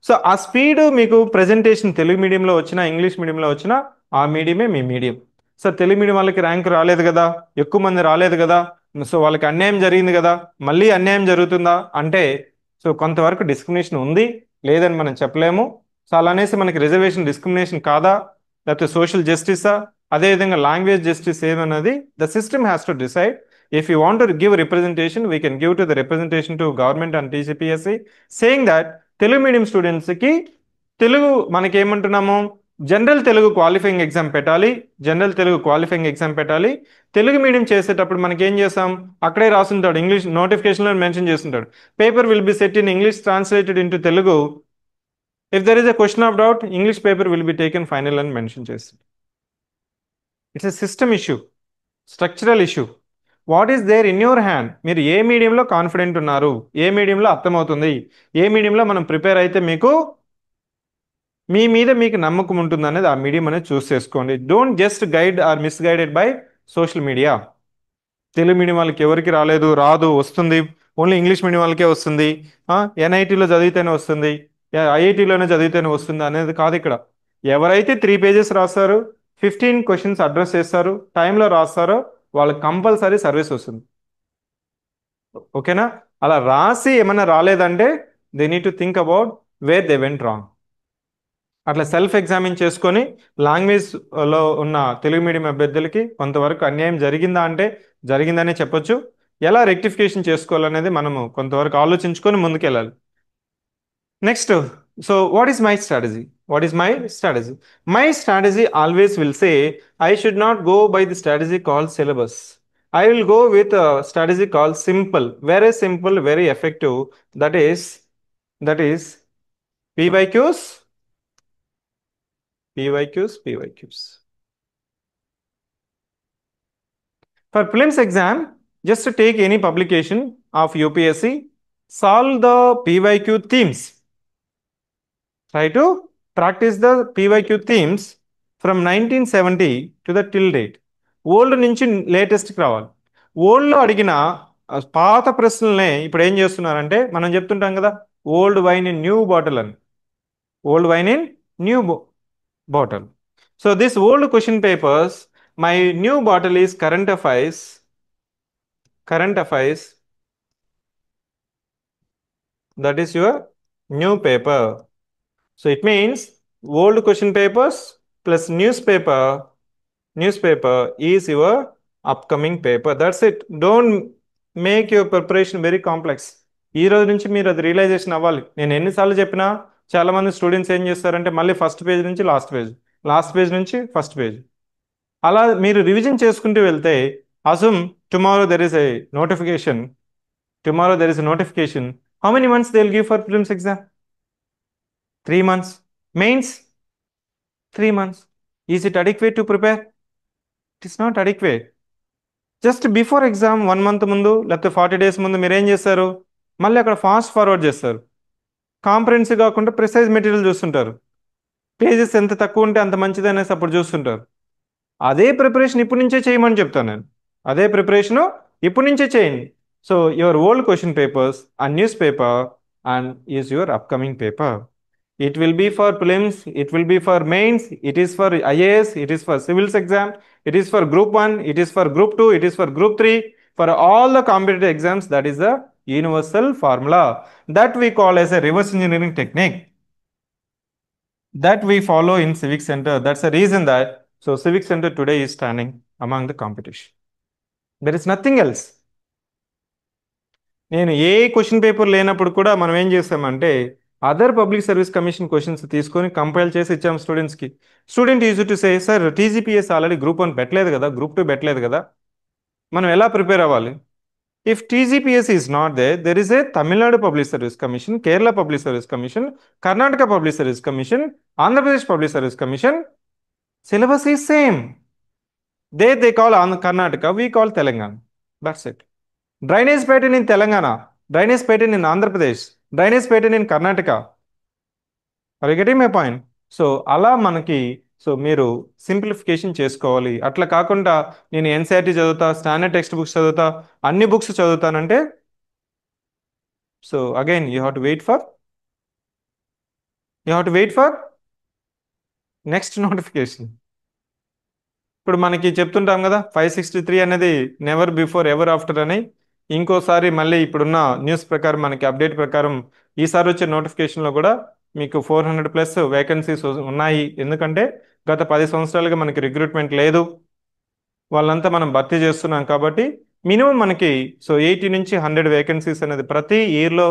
సో ఆ స్పీడ్ మీకు ప్రజెంటేషన్ తెలుగు మీడియంలో వచ్చినా, ఇంగ్లీష్ మీడియంలో వచ్చినా ఆ మీడియమే మీ మీడియం. సార్ తెలుగు మీడియం వాళ్ళకి ర్యాంక్ రాలేదు కదా, ఎక్కువ మంది రాలేదు కదా, సో వాళ్ళకి అన్యాయం జరిగింది కదా, మళ్ళీ అన్యాయం జరుగుతుందా అంటే సో కొంతవరకు డిస్క్రిమినేషన్ ఉంది, లేదని మనం చెప్పలేము. సో అలా అనేసి మనకి రిజర్వేషన్ డిస్క్రిమినేషన్ కాదా, లేకపోతే సోషల్ జస్టిసా, అదేవిధంగా లాంగ్వేజ్ జస్టిస్ ఏమన్నది the system has to decide. If you want to give representation, we can give to the representation to government and TCPSC, saying that Telugu medium స్టూడెంట్స్కి తెలుగు మనకి ఏమంటున్నాము, జనరల్ తెలుగు క్వాలిఫైయింగ్ ఎగ్జామ్ పెట్టాలి, Telugu medium చేసేటప్పుడు మనకి ఏం చేస్తాం, అక్కడే రాస్తుంటాడు, ఇంగ్లీష్ నోటిఫికేషన్లో మెన్షన్ చేస్తుంటాడు, paper will be set in English translated into Telugu. If there is a question of doubt, English paper will be taken final అని మెన్షన్ చేస్తుంది. It's a system issue, structural issue. What is there in your hand, మీరు ఏ మీడియంలో confident ఉన్నారు, ఏ మీడియంలో అర్థమవుతుంది, ఏ మీడియంలో మనం ప్రిపేర్ అయితే మీకు మీ మీద మీకు నమ్మకం ఉంటుంది అనేది ఆ మీడియం అనేది చూస్ చేసుకోండి. Don't just guide or misguided by social media. Telugu medium వాళ్ళకి ఎవరికి రాదు వస్తుంది, ఓన్లీ ఇంగ్లీష్ మీడియం వాళ్ళకే వస్తుంది, ఎన్ఐటీలో చదివితేనే వస్తుంది, ఐఐటీలోనే చదివితేనే వస్తుంది అనేది కాదు ఇక్కడ. ఎవరైతే 3 పేజెస్ రాస్తారు, 15 క్వశ్చన్స్ అడ్రస్ చేస్తారు, టైంలో రాస్తారో వాళ్ళకి కంపల్సరీ సర్వీస్ వస్తుంది. ఓకేనా? అలా రాసి ఏమైనా రాలేదంటే they need to think about where they went wrong. అట్లా సెల్ఫ్ ఎగ్జామిన్ చేసుకొని లాంగ్వేజ్లో ఉన్న తెలుగు మీడియం అభ్యర్థులకి కొంతవరకు అన్యాయం జరిగిందా అంటే జరిగిందనే చెప్పొచ్చు. ఎలా రెక్టిఫికేషన్ చేసుకోవాలనేది మనము కొంతవరకు ఆలోచించుకొని ముందుకెళ్ళాలి. Next So what is my strategy? What is my strategy? My strategy always will say I should not go by the strategy called syllabus. I will go with a strategy called simple, very effective. That is PYQs, PYQs, PYQs. For prelims exam, just to take any publication of UPSC, solve the PYQ themes. Try to practice the PYQ themes from 1970 to the till date. Old నుంచి లేటెస్ట్కి రావాలి. ఓల్డ్లో అడిగిన పాత ప్రశ్నలనే ఇప్పుడు ఏం చేస్తున్నారంటే మనం చెప్తుంటాం కదా, old wine in new bottle అని. Old wine in new bottle. So this old question papers, my new bottle is current affairs, that is your new paper. So it means old question papers plus newspaper is your upcoming paper. That's it. Don't make your preparation very complex. ఈ రోజు నుంచి మీరు అది realisation అవ్వాలి. నేను ఎన్నిసార్లు చెప్పినా చాలా మంది స్టూడెంట్స్ ఏం చేస్తారంటే మళ్ళీ ఫస్ట్ పేజ్ నుంచి లాస్ట్ పేజ్ నుంచి ఫస్ట్ పేజ్, అలా మీరు రివిజన్ చేసుకుంటూ వెళ్తే assume tomorrow there is a notification, how many months they'll give for prelims exam? 3 months. Mains, 3 months. Is it adequate to prepare? It is not adequate. Just before exam 1 month ముందు లేకపోతే 40 days ముందు మీరు ఏం చేస్తారు, మళ్ళీ అక్కడ fast forward చేస్తారు. Comprehensive కాకుండా ప్రిసైజ్ మెటీరియల్ చూస్తుంటారు. పేజెస్ ఎంత తక్కువ ఉంటే అంత మంచిది అనేసి అప్పుడు చూస్తుంటారు. అదే ప్రిపరేషన్ ఇప్పటి నుంచే చేయమని చెప్తాను నేను. అదే ప్రిపరేషను ఇప్పటి నుంచే చేయండి. So your old question papers and news paper and is your upcoming paper. It will be for prelims, it will be for mains, it is for IAS, it is for civils exam, it is for group 1, it is for group 2, it is for group 3, for all the competitive exams. That is the universal formula that we call as a reverse engineering technique that we follow in civic center. That's the reason that so civic center today is standing among the competition. There is nothing else. నేను ఏ question paper లేనప్పుడు కూడా మనం ఏం చేస్తామంటే other public service commission questions తీసుకొని compile చేసి ఇచ్చాం స్టూడెంట్స్కి. Student is to say sir TGPS already group 1 పెట్టలేదు కదా, గ్రూప్ 2 పెట్టలేదు కదా, మనం ఎలా ప్రిపేర్ అవ్వాలి? If TGPS is not there is a Tamil Nadu public service commission, Kerala public service commission, Karnataka public service commission, Andhra Pradesh public service commission. Syllabus is same. They call Karnataka, we call Telangana. That's it. Drainage pattern in Telangana, drainage pattern in Andhra Pradesh, drainage pattern in Karnataka. Are you getting my point? So అలా మనకి మీరు simplification చేసుకోవాలి. అట్లా కాకుండా నేను NCERT చదువుతా, standard text books చదువుతా, అన్ని బుక్స్ చదువుతానంటే so again you have to wait for next notification. ఇప్పుడు మనకి చెప్తుంటాం కదా 563 అనేది నెవర్ బిఫోర్ ఎవర్ ఆఫ్టర్ అని. ఇంకోసారి మళ్ళీ ఇప్పుడున్న న్యూస్ ప్రకారం మనకి అప్డేట్ ప్రకారం ఈసారి వచ్చే నోటిఫికేషన్లో కూడా మీకు 400+ వేకెన్సీస్ ఉన్నాయి. ఎందుకంటే గత 10 సంవత్సరాలుగా మనకి రిక్రూట్మెంట్ లేదు, వాళ్ళంతా మనం భర్తీ చేస్తున్నాం. కాబట్టి మినిమం మనకి 80 నుంచి 100 వేకెన్సీస్ అనేది ప్రతి ఇయర్లో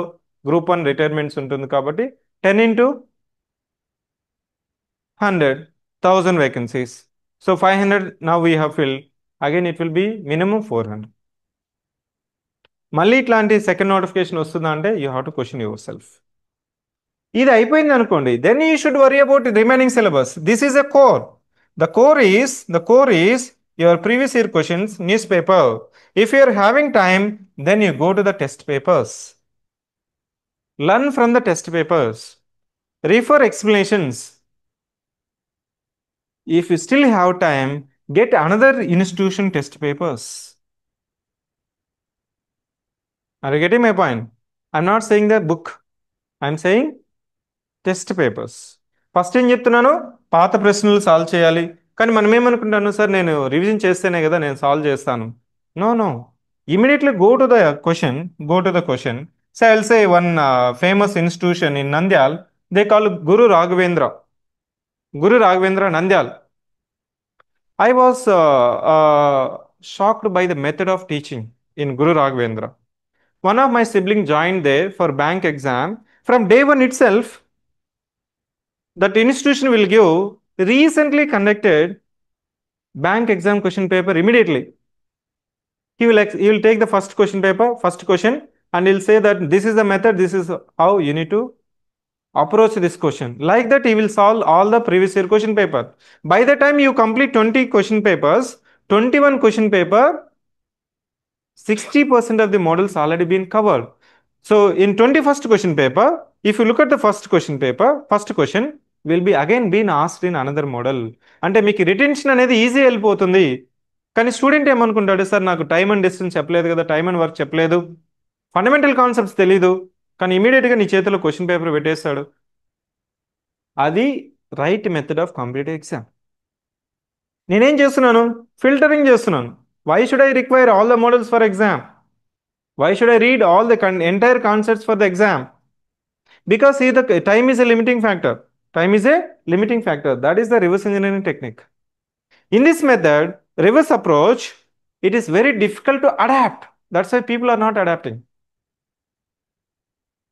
గ్రూప్ 1 రిటైర్మెంట్స్ ఉంటుంది. కాబట్టి 10 into 100, 1000 vacancies. So 500 now we have filled. Again it will be minimum 400. మళ్ళీ ఇట్లాంటి సెకండ్ నోటిఫికేషన్ వస్తుందా అంటే you have to question yourself. ఇది అయిపోయింది అనుకోండి, then you should worry about remaining syllabus. This is a core. The core is your previous year questions, news paper. If you are having time then you go to the test papers, learn from the test papers, refer explanations. If you still have time, get another institution test papers. Are you getting my point? I'm not saying the book, I'm saying test papers. First ఏం చెప్తున్నాను, పాత ప్రశ్నలు solve చేయాలి. కానీ మనం ఏమనుకుంటాను, sir నేను revision చేస్తేనే కదా నేను సాల్వ్ చేస్తాను. No, immediately go to the question. So I will say one famous institution in Nandyal, they call Guru Raghavendra Nandyal. I was shocked by the method of teaching in Guru Raghavendra. One of my siblings joined there for bank exam. From day one itself, That institution will give recently conducted bank exam question paper immediately. He will take the first question paper, first question, and he'll say that this is the method, this is how you need to approach this question. Like that, he will solve all the previous year question paper. By the time you complete 20 question papers, 21 question paper, 60% of the models already been covered. So in 21st question paper, if you look at the first question paper, first question will be again been asked in another model. అంటే మీకు retention అనేది easy వెళ్ళిపోతుంది. కానీ student ఏమనుకుంటాడు, sir నాకు time and distance చెప్పలేదు కదా, time and work చెప్పలేదు, ఫండమెంటల్ కాన్సెప్ట్స్ తెలీదు, కానీ ఇమీడియట్గా నీ చేతిలో క్వశ్చన్ పేపర్ పెట్టేస్తాడు. అది right method of competitive exam. నేనేం చేస్తున్నాను, ఫిల్టరింగ్ చేస్తున్నాను. Why should I require all the models for exam? Why should I read all the entire concepts for the exam? Because see, the time is a limiting factor. Time is a limiting factor. That is the reverse engineering technique. In this method, reverse approach, it is very difficult to adapt. That's why people are not adapting.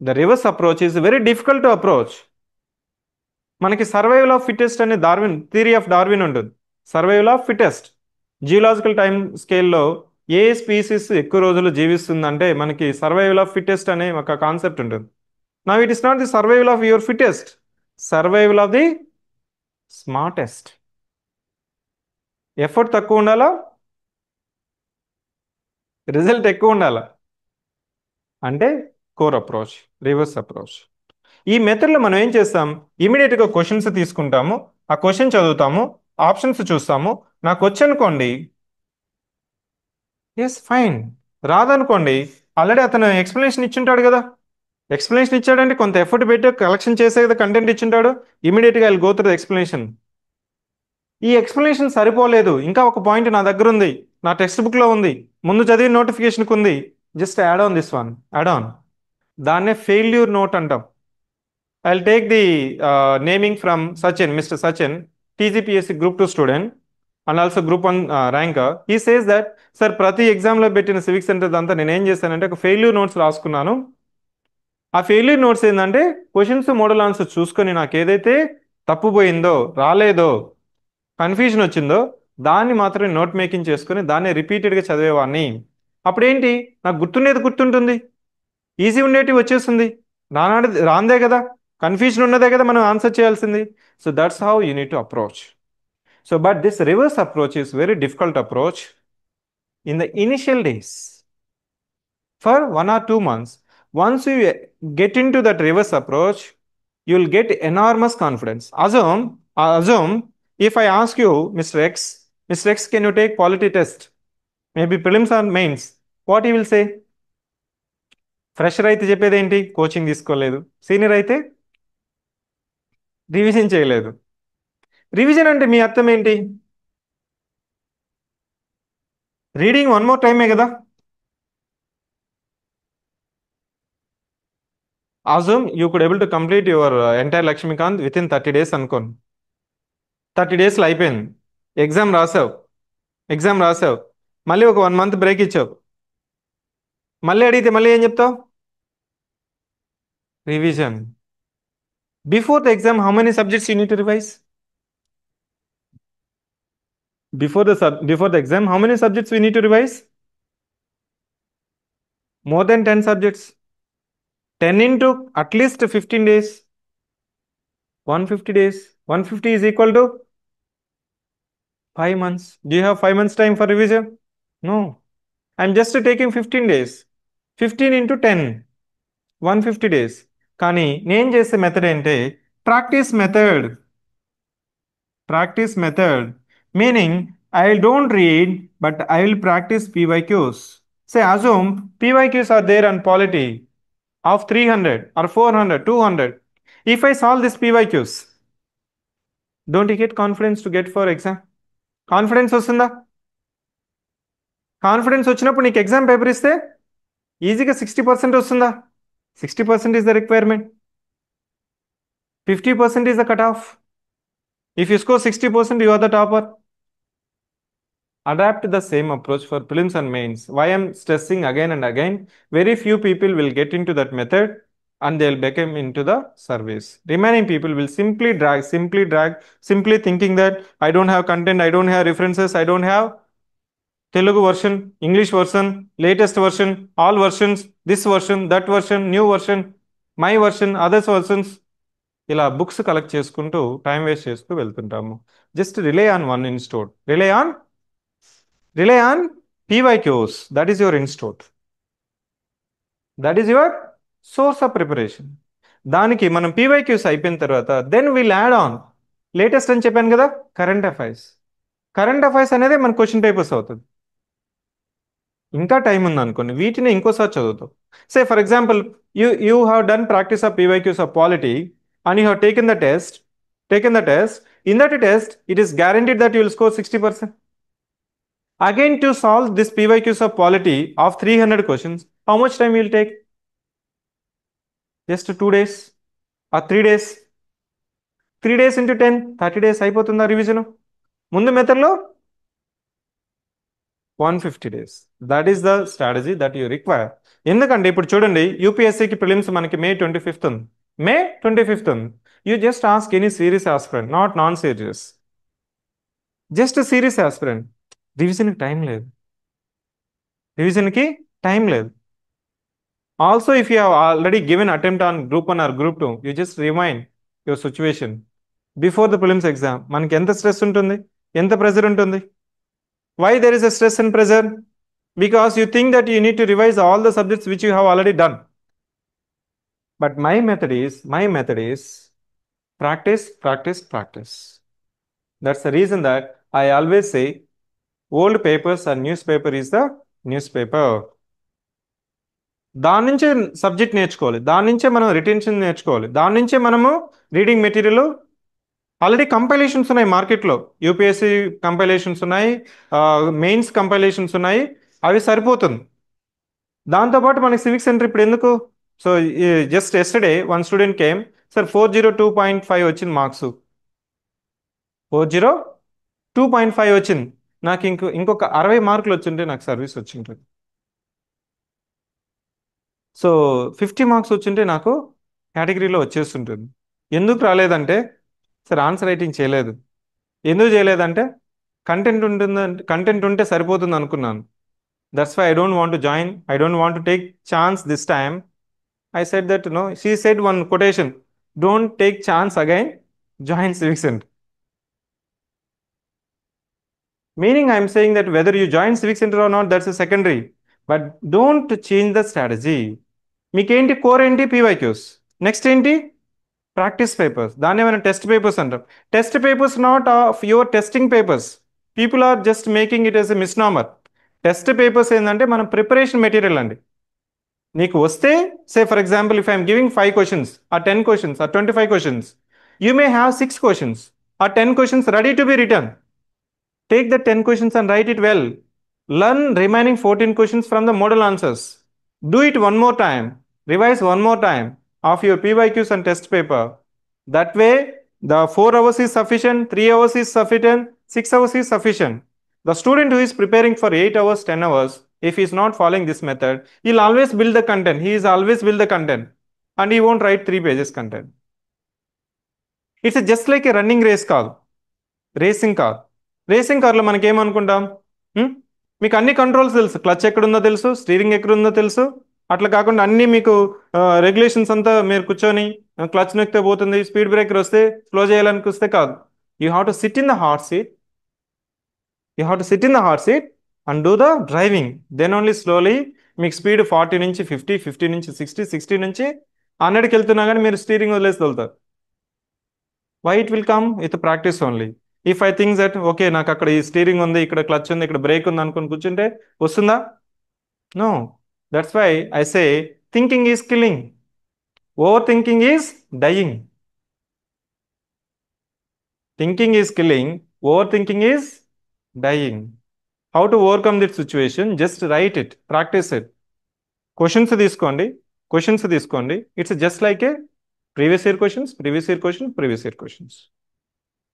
The reverse approach is very difficult to approach. మనకి survival of fittest అనే Darwin theory of Darwin ఉంటుంది. Survival of fittest geological time స్కేల్లో ఏ species ఎక్కువ రోజులు జీవిస్తుందంటే మనకి survival of fittest అనే ఒక concept ఉంటుంది. Now it is not the survival of your fittest, survival of the smartest. Effort తక్కువ ఉండాలా, రిజల్ట్ ఎక్కువ ఉండాలా, అంటే కోర్ అప్రోచ్, రివర్స్ అప్రోచ్. ఈ మెథడ్లో మనం ఏం చేస్తాం, ఇమీడియట్గా క్వశ్చన్స్ తీసుకుంటాము, ఆ క్వశ్చన్ చదువుతాము, ఆప్షన్స్ చూస్తాము. నాకు వచ్చనుకోండి, ఎస్ ఫైన్. రాదనుకోండి, ఆల్రెడీ అతను ఎక్స్ప్లెనేషన్ ఇచ్చింటాడు కదా, ఎక్స్ప్లెనేషన్ ఇచ్చాడంటే కొంత ఎఫర్ట్ పెట్టి కలెక్షన్ చేసే కదా కంటెంట్ ఇచ్చింటాడు. ఇమీడియట్గా I go through the explanation. ఈ ఎక్స్ప్లెనేషన్ సరిపోలేదు, ఇంకా ఒక పాయింట్ నా దగ్గర ఉంది, నా టెక్స్ట్ బుక్లో ఉంది, ముందు చదివిన నోటిఫికేషన్కి ఉంది, just add on this one, add on. దాన్నే ఫెయిల్యూర్ నోట్ అంటాం. I'll take the naming from Sachin, Mr. Sachin, TGPSC Group 2 student and also Group 1 ranker. He says that, sir, ప్రతి ఎగ్జామ్లో పెట్టిన సివిక్ సెంటర్ అంతా నేను ఏం చేశానంటే ఒక ఫెయిల్యూర్ నోట్స్ రాసుకున్నాను. ఆ ఫెయిల్యూర్ నోట్స్ ఏంటంటే క్వశ్చన్స్ మోడల్ ఆన్సర్ చూసుకొని నాకు ఏదైతే తప్పుపోయిందో, రాలేదో, కన్ఫ్యూజన్ వచ్చిందో దాన్ని మాత్రమే నోట్ మేకింగ్ చేసుకొని దాన్ని రిపీటెడ్గా చదివేవాడిని. అప్పుడేంటి, నాకు గుర్తుండేది గుర్తుంటుంది, ఈజీ ఉండేటివి వచ్చేస్తుంది, రాందే కదా, కన్ఫ్యూజన్ ఉన్నదే కదా మనం ఆన్సర్ చేయాల్సింది. So that's how you need to approach. So but this reverse approach is very difficult approach in the initial days for 1 or 2 months. Once you get into that reverse approach, you will get enormous confidence. Assume if I ask you, Mr. X, can you take polity test? Maybe prelims or mains. What he will say? Fresher అయితే చెప్పేది ఏంటి, coaching తీసుకోలేదు. Senior అయితే revision చేయలేదు. Revision అంటే మీ అర్థం ఏంటి, reading one more టైమే కదా. Assume you could able to complete your entire Laxmikanth within 30 days అనుకోండి. 30 daysలో అయిపోయింది, ఎగ్జామ్ రాసావు, మళ్ళీ ఒక 1 month బ్రేక్ ఇచ్చావు, మళ్ళీ అడిగితే మళ్ళీ ఏం చెప్తావు, revision. Before the exam how many subjects you need to revise? Before the exam, how many subjects we need to revise? More than 10 subjects. 10 into at least 15 days. 150 days. 150 is equal to 5 months. Do you have 5 months time for revision? No. I'm just taking 15 days. 15 into 10. 150 days. కానీ నేను చేసే method ఏంటి, practice method. Practice method, meaning I don't read, but I will practice PYQs. Say, assume PYQs are there on polity of 300 or 400, 200. If I solve this PYQs, don't you get confidence to get for exam? Confidence వస్తుందా? Confidence వచ్చినప్పుడు నీకు exam paper ఇస్తే ఈజీగా 60% వస్తుందా? 60% is the requirement. 50% is the cutoff. If you score 60%, you are the topper. Adapt the same approach for prelims and mains. Why I'm stressing again and again, very few people will get into that method and they'll become into the service. Remaining people will simply drag, simply thinking that I don't have content, I don't have references, I don't have Telugu version, English version, latest version, all versions, this version, that version, new version, my version, others versions. ఇలా books collect చేసుకుంటూ time waste చేస్తూ వెళ్తుంటాము. Just rely on PYQs. That is your institute, that is your source of preparation. దానికి మనం PYQs అయిపోయిన తర్వాత then will add on latest అని చెప్పాను కదా, కరెంట్ అఫైర్స్. కరెంట్ అఫైర్స్ అనేది మన క్వశ్చన్ పేపర్స్ అవుతుంది. ఇంకా టైం ఉంది అనుకోండి, వీటిని ఇంకోసారి చదువుతాం. సే for example, you have done practice of PYQs of polity and you have taken the test. In that test, it is guaranteed that you will score 60%. Again, to solve this PYQs of polity of 300 questions, how much time will take? Just 2 days or 3 days. 3 days into 10, 30 days అయిపోతుందా revision? ముందు మెథడ్లో 150 days. That is the strategy that you require. ఎందుకంటే ఇప్పుడు చూడండి, యూపీఎస్సీకి prelims మనకి May 25th ఉంది. May 25th ఉంది. You just ask any serious aspirant, not non-serious. Just a serious aspirant. రివిజన్కి టైం లేదు. Also, if you have already given attempt on group 1 or group 2, you just remind your situation before the prelims exam. మనకి ఎంత stress ఉంటుంది, ఎంత pressure ఉంటుంది? Why there is a stress and pressure? Because you think that you need to revise all the subjects which you have already done. But my method is practice, practice, practice. That's the reason that I always say old papers and newspaper is the newspaper. దాని నుంచే subject నేర్చుకోవాలి, దాని నుంచే మనం retention నేర్చుకోవాలి, దాని నుంచే మనము రీడింగ్ మెటీరియల్. ఆల్రెడీ కంపైలేషన్స్ ఉన్నాయి మార్కెట్లో, యూపీఎస్సీ కంపైలేషన్స్ ఉన్నాయి, మెయిన్స్ కంపైలేషన్స్ ఉన్నాయి, అవి సరిపోతుంది. దాంతోపాటు మనకి సివిక్ సెంటర్ ఇప్పుడు ఎందుకు? So just yesterday one student came, sir 402.5 వచ్చింది మార్క్స్, 402.5 వచ్చింది, నాకు ఇంకొక 60 మార్కులు వచ్చింటే నాకు సర్వీస్ వచ్చింటుంది. సో 50 మార్క్స్ వచ్చింటే నాకు కేటగిరీలో వచ్చేస్తుంటుంది. ఎందుకు రాలేదంటే, సార్ ఆన్సర్ రైటింగ్ చేయలేదు. ఎందుకు చేయలేదంటే కంటెంట్ ఉంటే సరిపోతుంది అనుకున్నాను. That's why I don't want to join, I don't want to take chance this time. I said that, no, she said one quotation, don't take chance again, join civic center. Meaning I am saying that whether you join civic center or not, that's a secondary, but don't change the strategy. మీకేంటి core ఏంటి? PYQs. Next ఏంటి? Practice papers. దాన్ని ఏమైనా test papers అంటాం. Test papers not of your testing papers. People are just making it as a misnomer. Test papers ఏంటంటే మనం preparation material అండి. నీకు వస్తే, say for example, if I'm giving 5 questions or 10 questions or 25 questions, you may have 6 questions or 10 questions ready to be written. Take the 10 questions and write it well. Learn remaining 14 questions from the model answers. Do it one more time. Revise one more time of your PYQs and test paper. That way, the 4 hours is sufficient, 3 hours is sufficient, 6 hours is sufficient. The student who is preparing for 8 hours, 10 hours, if he is not following this method, he'll always build the content. He is always build the content and he won't write 3 pages content. It's just like a running race car, racing car. Racing కార్లో మనకి ఏమనుకుంటాం, మీకు అన్ని controls తెలుసు, clutch ఎక్కడుందో తెలుసు, steering ఎక్కడుందో తెలుసు. అట్లా కాకుండా అన్నీ మీకు రెగ్యులేషన్స్ అంతా మీరు కూర్చొని క్లచ్ నొక్కితే పోతుంది, స్పీడ్ బ్రేకర్ వస్తే స్లో చేయాలని వస్తే కాదు. You have to SIT in the hot seat, and do the driving. Then only slowly మీకు స్పీడ్ 40 నుంచి 50, 50 నుంచి 60, 60 నుంచి 100కి వెళ్తున్నా కానీ మీరు స్టీరింగ్ వదిలేసి వెళ్తారు. Why it will come with practice only. If I think that okay నాకు అక్కడ ఈ స్టీరింగ్ ఉంది, ఇక్కడ క్లచ్ ఉంది, ఇక్కడ బ్రేక్ ఉంది అనుకుని కూర్చుంటే వస్తుందా? No. That's why I say thinking is killing, over thinking is dying. Thinking is killing, over thinking is dying. How to overcome this situation? Just write it, practice it. Questions తీసుకోండి. It's just like a previous year questions.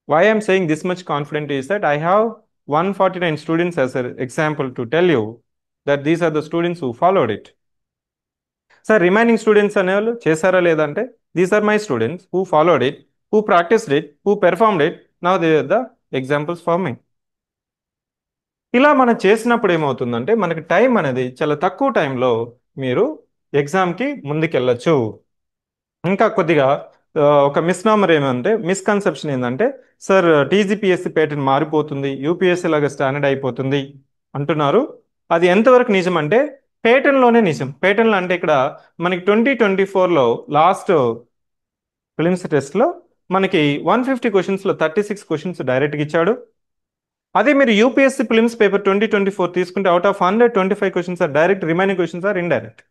Why I am saying this much confident is that I have 149 students as an example to tell you that these are the students who followed it. Sir remaining students అనేవాళ్ళు చేశారా లేదంటే these are my students who followed it, who practised it, who performed it, now they are the examples for me. ఇలా మనం చేసినప్పుడు ఏమవుతుందంటే మనకి time అనేది చాలా తక్కువ టైంలో మీరు ఎగ్జామ్కి ముందుకెళ్ళచ్చు. ఇంకా కొద్దిగా ఒక మిస్నామర్ ఏమంటే మిస్కన్సెప్షన్ ఏంటంటే సార్ టీజీపీఎస్సీ ప్యాటర్న్ మారిపోతుంది, యూపీఎస్సీ లాగా స్టాండర్డ్ అయిపోతుంది అంటున్నారు. అది ఎంతవరకు నిజం అంటే ప్యాటర్న్లోనే నిజం. ప్యాటర్న్లో అంటే ఇక్కడ మనకి 2024లో లాస్ట్ ఫిలిమ్స్ టెస్ట్లో మనకి 150 క్వశ్చన్స్లో 36 క్వశ్చన్స్ డైరెక్ట్గా ఇచ్చాడు. అదే మీరు యూపీఎస్సీ ఫిలిమ్స్ పేపర్ 2024 తీసుకుంటే out of 125 questions are direct, remaining questions are indirect.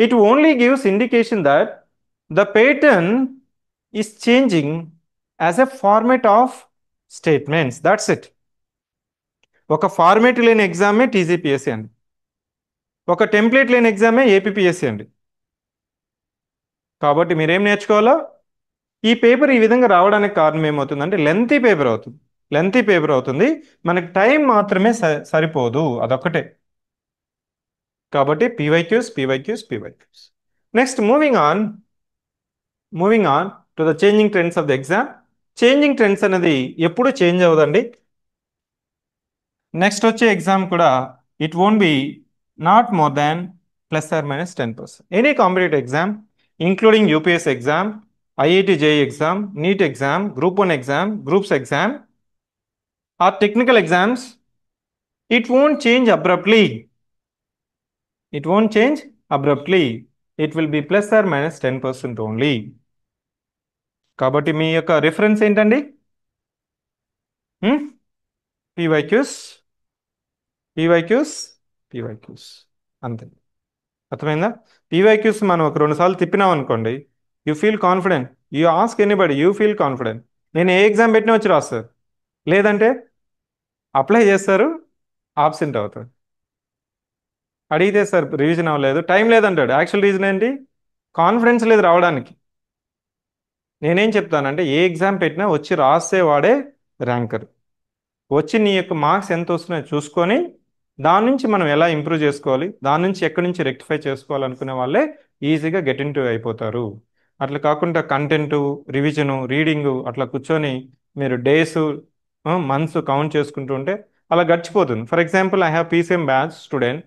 It only gives indication that the pattern is changing as a format of statements. That's it. ఒక format లేని ఎగ్జామే TGPSC అండి, ఒక template లేని ఎగ్జామే APPSC అండి. కాబట్టి మీరేం నేర్చుకోవాలో, ఈ పేపర్ ఈ విధంగా రావడానికి కారణం ఏమవుతుందంటే లెంతీ పేపర్ అవుతుంది. లెంతీ పేపర్ అవుతుంది, మనకి టైం మాత్రమే సరిపోదు, అదొక్కటే. కాబట్టి PYQs PYQs PYQs. Next moving on to the changing trends of the exam. Changing trends అనేది ఎప్పుడు చేంజ్ అవ్వదండి. నెక్స్ట్ వచ్చే ఎగ్జామ్ కూడా it won't be not more than +or -10%. Any competitive exam including UPSC exam, IIT JEE exam, NEET exam, group 1 exam, groups exam or technical exams, it won't change abruptly. It won't change abruptly. It will be +or -10% only. కాబట్టి మీ యొక్క reference ఏంటండి? PYQs PYQs PYQs అంతే. అర్థమైందా? PYQs మనం ఒక 2 సార్లు తిప్పినాం అనుకోండి, you feel confident, you ask anybody, you feel confident. నేను ఏ ఎగ్జామ్ పెట్టినా వచ్చి రాస్తారు, లేదంటే అప్లై చేస్తారు, ఆబ్సెంట్ అవుతారు. అడిగితే సార్ రివిజన్ అవ్వలేదు, టైం లేదంటాడు. యాక్చువల్ రీజన్ ఏంటి? కాన్ఫిడెన్స్ లేదు రావడానికి. నేనేం చెప్తానంటే ఏ ఎగ్జామ్ పెట్టినా వచ్చి రాసేవాడే ర్యాంకర్. వచ్చి నీ యొక్క మార్క్స్ ఎంత వస్తున్నాయో చూసుకొని దాని నుంచి మనం ఎలా ఇంప్రూవ్ చేసుకోవాలి, దాని నుంచి ఎక్కడి నుంచి రెక్టిఫై చేసుకోవాలనుకునే వాళ్ళే ఈజీగా గెట్ ఇన్ టు అయిపోతారు. అట్లా కాకుండా కంటెంటు, రివిజను, రీడింగు అట్లా కూర్చొని మీరు డేస్ మంత్స్ కౌంట్ చేసుకుంటూ ఉంటే అలా గడిచిపోతుంది. For example I have PCM batch student.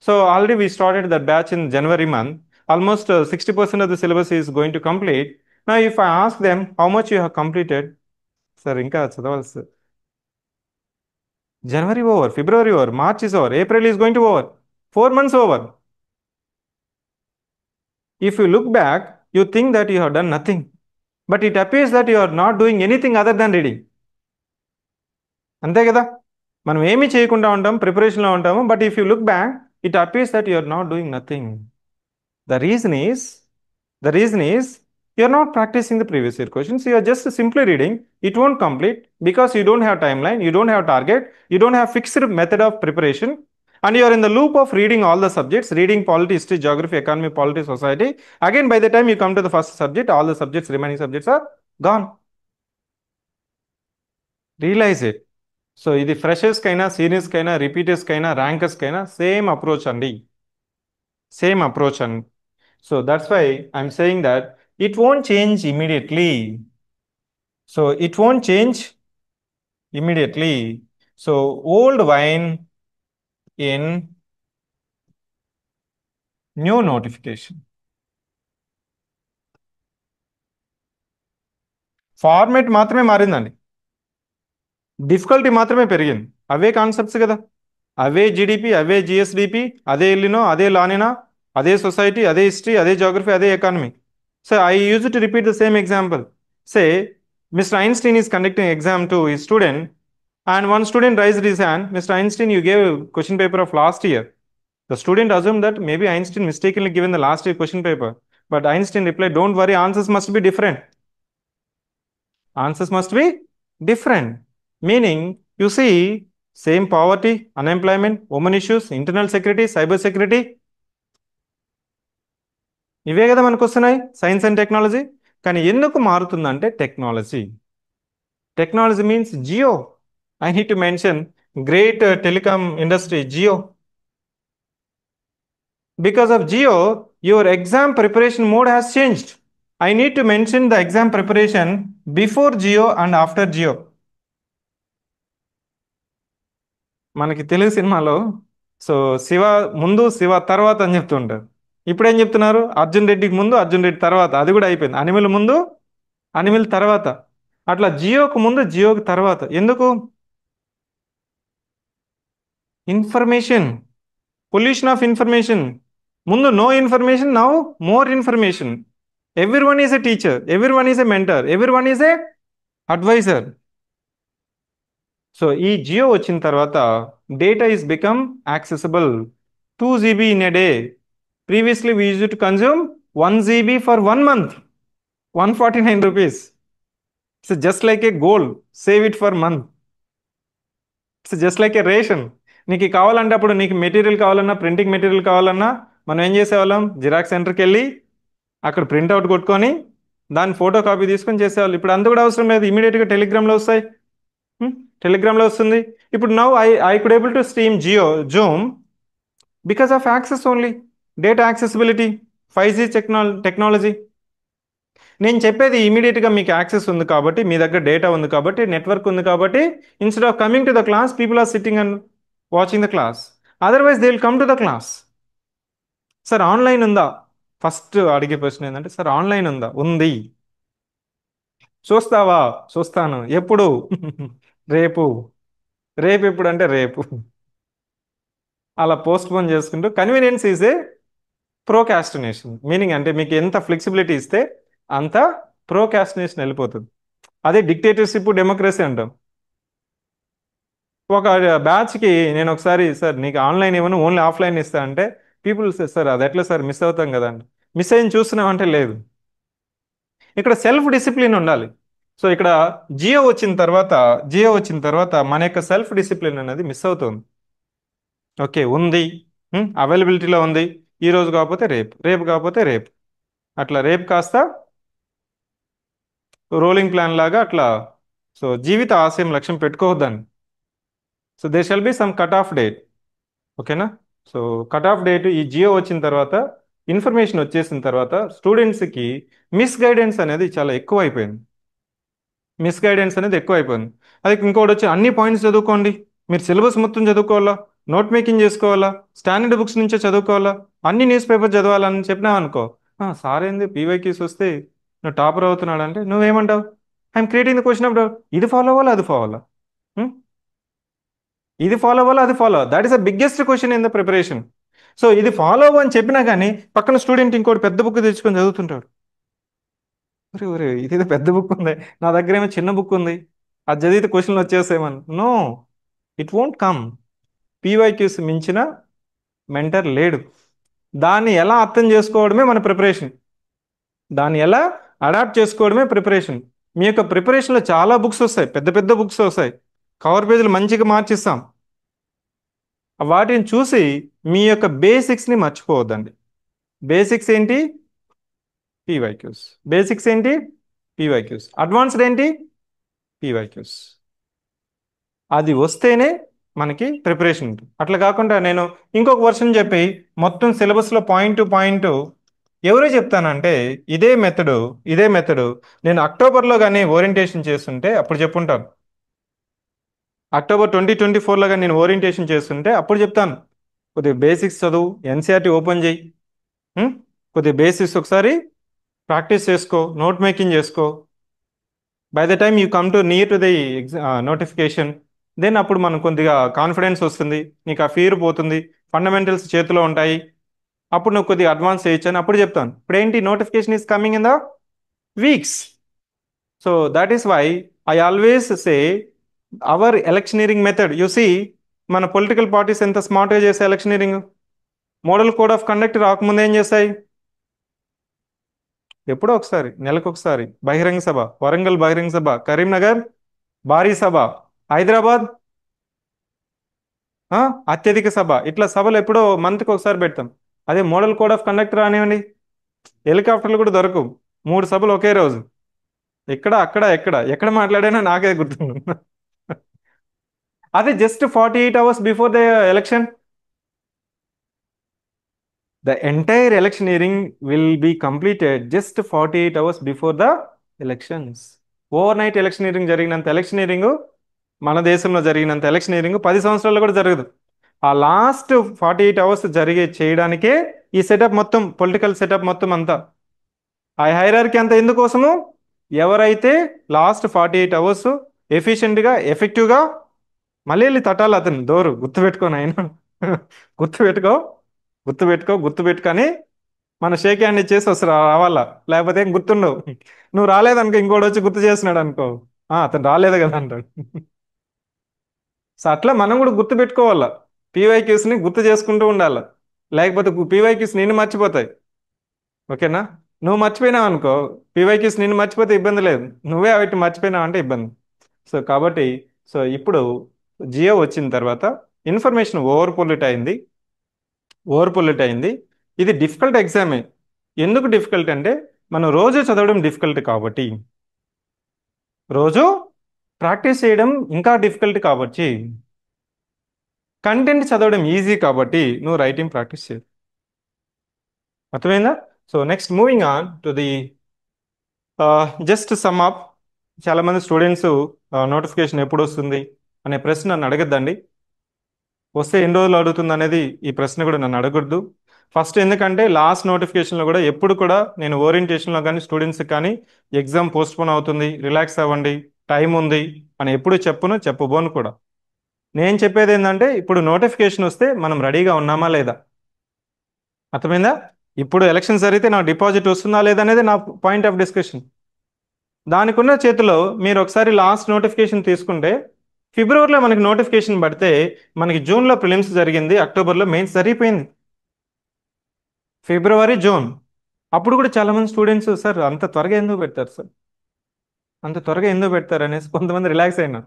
So already we started that batch in January month. Almost 60% of the syllabus is going to complete. Now, if I ask them how much you have completed, sir, ఇంకా చదవాలి sir. January over, February over, March is over, April is going to over, 4 months over. If you look back, you think that you have done nothing, but it appears that you are not doing anything other than reading. అంతే కదా, మనం ఏమీ చేయకుండా ఉంటాం, ప్రిపరేషన్లో ఉంటాము, but if you look back it appears that you are not doing nothing. The reason is you are not practicing the previous year questions, you are just simply reading. It won't complete because you don't have timeline, you don't have target, you don't have fixed method of preparation, and you are in the loop of reading all the subjects, reading polity, history, geography, economy, politics, society. Again, by the time you come to the first subject, all the subjects, remaining subjects are gone. Realize it. So ఇది freshers కైనా, seniors కైనా, repeaters కైనా, rankers కైనా same approach అండి, same approach అండి. So that's why I'm saying that it won't change immediately. So it won't change immediately. So old wine in new notification. Format మాత్రమే మారిందండి, difficulty మాత్రమే పెరిగింది. అవే concepts కదా, అవే GDP, అవే GSDP, అదే El Niño, అదే La Niña, అదే society, అదే history, అదే జాగ్రఫీ, అదే economy. So I use to repeat the same example. Say Mr. Einstein is conducting exam to his student, and one student raised his hand. Mr. Einstein, you gave question paper of last year. The student assumed that maybe Einstein mistakenly given the last year question paper. But Einstein replied, don't worry, answers must be different. Answers must be different. Meaning, you see, same poverty, unemployment, women issues, internal security, cyber security. ఇవే కదా మనకు వస్తున్నాయి science and technology. కానీ ఎందుకు మారుతుందంటే technology. Technology means Jio. I need to mention great telecom industry Jio. Because of Geo, your exam preparation mode has changed. I need to mention the exam preparation before Geo and after Geo. మనకి తెలుగు సినిమాలో so Shiva ముందు శివ తర్వాత అని చెప్తుంటారు. ఇప్పుడు ఏం చెప్తున్నారు? అర్జున్ రెడ్డికి ముందు అర్జున్ రెడ్డి తర్వాత, అది కూడా అయిపోయింది. అనిమల్ ముందు అనిమల్ తర్వాత. అట్లా జియోకు ముందు జియోకి తర్వాత. ఎందుకు? Information, pollution of information. ముందు no information, now more information. Every one is a teacher, every one is a mentor, every one is a advisor. So ఈ జియో వచ్చిన తర్వాత data is become accessible 2 GB in a day. Previously we use to consume 1 GB for 1 month, 149 rupees. It's just like a goal, save it for month. It's just like a ration. నీకు కావాలంటే అప్పుడు నీకు material కావాలన్నా, printing material కావాలన్నా మనం ఏం చేసేవాళ్ళం? Xerox సెంటర్కి వెళ్ళి అక్కడ ప్రింట్అవుట్ కొట్టుకొని దాని ఫోటో కాపీ తీసుకొని చేసేవాళ్ళు. ఇప్పుడు అంత కూడా అవసరం లేదు, ఇమీడియట్గా టెలిగ్రామ్లో వస్తాయి. టెలిగ్రామ్లో వస్తుంది. ఇప్పుడు now I could able to stream Jio zoom because of access only, data accessibility, 5G technology. నేను చెప్పేది ఇమీడియట్గా మీకు యాక్సెస్ ఉంది కాబట్టి, మీ దగ్గర డేటా ఉంది కాబట్టి, నెట్వర్క్ ఉంది కాబట్టి, instead of coming to the class people are sitting and watching the class. Otherwise they will come to the class. Sir online ఉందా? ఫస్ట్ అడిగే ప్రశ్న ఏంటంటే, సార్ ఆన్లైన్ ఉందా? ఉంది. చూస్తావా? చూస్తాను. ఎప్పుడు? రేపు. రేపు ఎప్పుడు అంటే రేపు. అలా పోస్ట్ పోన్ చేసుకుంటూ convenience is a procrastination. Meaning అంటే మీకు ఎంత ఫ్లెక్సిబిలిటీ ఇస్తే అంత ప్రోకాస్టినేషన్ వెళ్ళిపోతుంది. అదే డిక్టేటర్షిప్, డెమోక్రసీ అంటాం. ఒక బ్యాచ్కి నేను ఒకసారి, సార్ నీకు ఆన్లైన్ ఇవ్వను, ఓన్లీ ఆఫ్లైన్ ఇస్తా అంటే పీపుల్ సార్ అది ఎట్లా సార్, మిస్ అవుతాం కదా అంటే, మిస్ అయ్యి చూస్తున్నాం అంటే లేదు. ఇక్కడ సెల్ఫ్ డిసిప్లిన్ ఉండాలి. సో ఇక్కడ జియో వచ్చిన తర్వాత మన యొక్క సెల్ఫ్ డిసిప్లిన్ అనేది మిస్ అవుతుంది. ఓకే ఉంది, అవైలబిలిటీలో ఉంది, ఈ రోజు కాకపోతే రేపు, రేపు కాకపోతే రేపు, అట్లా రేపు కాస్త రోలింగ్ ప్లాన్ లాగా అట్లా. సో జీవిత ఆశయం లక్ష్యం పెట్టుకోవద్దని. So they shall be some cut off date. ఓకేనా? సో కట్ ఆఫ్ డేట్ ఈ జియో వచ్చిన తర్వాత, ఇన్ఫర్మేషన్ వచ్చేసిన తర్వాత స్టూడెంట్స్కి మిస్గైడెన్స్ అనేది చాలా ఎక్కువ అయిపోయింది. మిస్గైడెన్స్ అనేది ఎక్కువ అయిపోయింది. అది ఇంకోటి వచ్చి అన్ని పాయింట్స్ చదువుకోండి, మీరు సిలబస్ మొత్తం చదువుకోవాలా, నోట్ మేకింగ్ చేసుకోవాలా, స్టాండర్డ్ బుక్స్ నుంచే చదువుకోవాలా, అన్ని న్యూస్ పేపర్ చదవాలని చెప్పినావు అనుకో, సార్ ఏంది పీవైక్యూస్ వస్తే నువ్వు టాపర్ అవుతున్నాడు అంటే నువ్వేమంటావు? I'm creating the question of doubt. ఇది ఫాలో అవ్వాలా, అది ఫాలో అవ్వాలా? ఇది ఫాలో అవ్వాలా, అది ఫాలో అవ్వాలి? That is the biggest question in the preparation. So ఇది ఫాలో అవ్వని చెప్పినా కానీ పక్కన స్టూడెంట్ ఇంకోటి పెద్ద బుక్ తెచ్చుకొని చదువుతుంటాడు. ఒరే ఒరే ఇదేదో పెద్ద బుక్ ఉంది, నా దగ్గర ఏమో చిన్న బుక్ ఉంది, అది చదివితే క్వశ్చన్లు వచ్చేసేమని. No, it won't come. PYQs మించిన మెంటర్ లేడు. దాన్ని ఎలా అర్థం చేసుకోవడమే మన ప్రిపరేషన్, దాన్ని ఎలా అడాప్ట్ చేసుకోవడమే ప్రిపరేషన్. మీ యొక్క ప్రిపరేషన్లో చాలా బుక్స్ వస్తాయి, పెద్ద పెద్ద బుక్స్ వస్తాయి, కవర్ పేజీలు మంచిగా మార్చిస్తాం. వాటిని చూసి మీ యొక్క బేసిక్స్ని మర్చిపోవద్దండి. బేసిక్స్ ఏంటి? పీవైక్యూస్. బేసిక్స్ ఏంటి? పీవైక్యూస్. అడ్వాన్స్డ్ ఏంటి? పీవైక్యూస్. అది వస్తేనే మనకి ప్రిపరేషన్ ఉంటుంది. అట్లా కాకుండా నేను ఇంకొక వర్షన్ చెప్పి మొత్తం సిలబస్లో పాయింట్ టు పాయింట్ ఎవరో చెప్తానంటే ఇదే మెథడు నేను అక్టోబర్లో కానీ ఓరియంటేషన్ చేస్తుంటే అప్పుడు చెప్పుంటాను. అక్టోబర్ 2024లో కానీ నేను ఓరియంటేషన్ చేస్తుంటే అప్పుడు చెప్తాను, కొద్దిగా బేసిక్స్ చదువు, ఎన్సీఆర్టీ ఓపెన్ చేయి, కొద్దిగా బేసిక్స్ ఒకసారి ప్రాక్టీస్ చేసుకో, నోట్ మేకింగ్ చేసుకో. By the time you come to near to the notification, then అప్పుడు మనకు కొద్దిగా కాన్ఫిడెన్స్ వస్తుంది, నీకు ఆ ఫియర్ పోతుంది, ఫండమెంటల్స్ చేతిలో ఉంటాయి, అప్పుడు నువ్వు కొద్దిగా అడ్వాన్స్ చేయొచ్చు అని అప్పుడు చెప్తాను. ఇప్పుడు ఏంటి? Notification is coming in the weeks. So that is why I always say our electioneering method. You see మన పొలిటికల్ పార్టీస్ ఎంత స్మార్ట్గా చేసే electioneering. Model code of conduct రాకముందు ఏం చేస్తాయి? ఎప్పుడో ఒకసారి, నెలకు ఒకసారి బహిరంగ సభ, వరంగల్ బహిరంగ సభ, కరీంనగర్ భారీ సభ, హైదరాబాద్ అత్యధిక సభ, ఇట్లా సభలు ఎప్పుడో మంత్కి ఒకసారి పెడతాం. అదే మోడల్ కోడ్ ఆఫ్ కండక్ట్ రానివ్వండి, హెలికాప్టర్లు కూడా దొరకవు, 3 సభలు ఒకే రోజు, ఇక్కడ అక్కడ ఎక్కడ మాట్లాడానో నాకే గుర్తుంది. అదే just 48 hours before the election. The entire electioneering will be completed just 48 hours before the elections. Over night electioneering జరిగినంత ఎలక్షనీరింగ్, మన దేశంలో జరిగినంత ఎలక్షనీరింగ్ 10 సంవత్సరాల్లో కూడా జరగదు. ఆ లాస్ట్ 48 అవర్స్ చేయడానికే ఈ సెటప్ మొత్తం, పొలిటికల్ సెటప్ మొత్తం అంతా. ఆ హైరార్కీ అంతా ఎందుకోసము? ఎవరైతే లాస్ట్ 48 అవర్స్ ఎఫిషియెంట్గా, ఎఫెక్టివ్గా, మళ్ళీ వెళ్ళి తట్టాలి అతను డోరు, గుర్తుపెట్టుకొని ఆయన గుర్తుపెట్టుకో, గుర్తుపెట్టుకొని మన షేక్ హ్యాండ్ ఇచ్చేసి వస్తారు రావాలా, లేకపోతే ఏం గుర్తుండవు. నువ్వు రాలేదనుకో, ఇంకోటి వచ్చి గుర్తు చేస్తున్నాడు అనుకో, అతను రాలేదు కదా అంటాడు. సో అట్లా మనం కూడా గుర్తు పెట్టుకోవాలా, పీవైక్యూస్ని గుర్తు చేసుకుంటూ ఉండాలి, లేకపోతే పీవైక్యూస్ నిన్ను మర్చిపోతాయి. ఓకేనా? నువ్వు మర్చిపోయినావు అనుకో, పీవైక్యూస్ నిన్ను మర్చిపోతే ఇబ్బంది లేదు, నువ్వే వాటిని మర్చిపోయినావు అంటే ఇబ్బంది. సో కాబట్టి, సో ఇప్పుడు జియో వచ్చిన తర్వాత ఇన్ఫర్మేషన్ ఓవర్ పొల్యూట్ అయింది. ఇది డిఫికల్ట్ ఎగ్జామే. ఎందుకు డిఫికల్ట్ అంటే, మనం రోజు చదవడం డిఫికల్ట్ కాబట్టి, రోజు ప్రాక్టీస్ చేయడం ఇంకా డిఫికల్ట్ కాబట్టి, కంటెంట్ చదవడం ఈజీ కాబట్టి నువ్వు రైటింగ్ ప్రాక్టీస్ చేయి. అర్థమైందా? So next moving on to the just sum up. చాలామంది స్టూడెంట్స్ నోటిఫికేషన్ ఎప్పుడు వస్తుంది అనే ప్రశ్న నన్ను అడగద్దండి. వస్తే ఎన్ని రోజులు అడుగుతుంది అనేది ఈ ప్రశ్న కూడా నన్ను అడగద్దు. ఫస్ట్ ఎందుకంటే లాస్ట్ నోటిఫికేషన్లో కూడా ఎప్పుడు కూడా నేను ఓరియంటేషన్లో కానీ స్టూడెంట్స్కి కానీ ఎగ్జామ్ పోస్ట్పోన్ అవుతుంది, రిలాక్స్ అవ్వండి, టైం ఉంది అని ఎప్పుడు చెప్పబోను కూడా. నేను చెప్పేది ఏంటంటే, ఇప్పుడు నోటిఫికేషన్ వస్తే మనం రెడీగా ఉన్నామా లేదా. అర్థమైందా? ఇప్పుడు ఎలక్షన్ జరిగితే నాకు డిపాజిట్ వస్తుందా లేదా అనేది నా పాయింట్ ఆఫ్ డిస్కషన్. దానికి ఉన్న చేతిలో మీరు ఒకసారి లాస్ట్ నోటిఫికేషన్ తీసుకుంటే, ఫిబ్రవరిలో మనకి నోటిఫికేషన్ పడితే, మనకి జూన్లో ప్రిలిమ్స్ జరిగింది, అక్టోబర్లో మెయిన్స్ జరిగిపోయింది. ఫిబ్రవరి, జూన్. అప్పుడు కూడా చాలామంది స్టూడెంట్స్, సార్ అంత త్వరగా ఎందుకు పెడతారు సార్, అంత త్వరగా ఎందుకు పెడతారు అనేసి కొంతమంది రిలాక్స్ అయినా.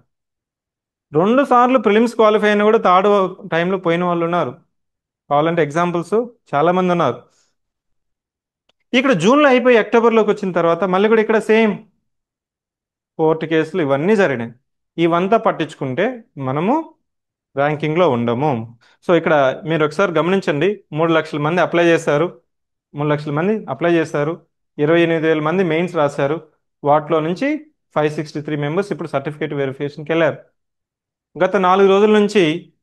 2 సార్లు ప్రిలిమ్స్ క్వాలిఫై అయినా కూడా థర్డ్ టైంలో పోయిన వాళ్ళు ఉన్నారు. కావాలంటే ఎగ్జాంపుల్స్ చాలామంది ఉన్నారు. ఇక్కడ జూన్లో అయిపోయి అక్టోబర్లోకి వచ్చిన తర్వాత మళ్ళీ కూడా ఇక్కడ సేమ్ కోర్టు కేసులు ఇవన్నీ జరిగినాయి. ఇవంతా పట్టించుకుంటే మనము ర్యాంకింగ్లో ఉండము. సో ఇక్కడ మీరు ఒకసారి గమనించండి, 3 లక్షల మంది అప్లై చేశారు, 3 లక్షల మంది అప్లై చేశారు, 28,000 మంది మెయిన్స్ రాశారు. వాటిలో నుంచి 563 మెంబర్స్ ఇప్పుడు సర్టిఫికేట్ వెరిఫికేషన్కి వెళ్ళారు. గత 4 రోజుల నుంచి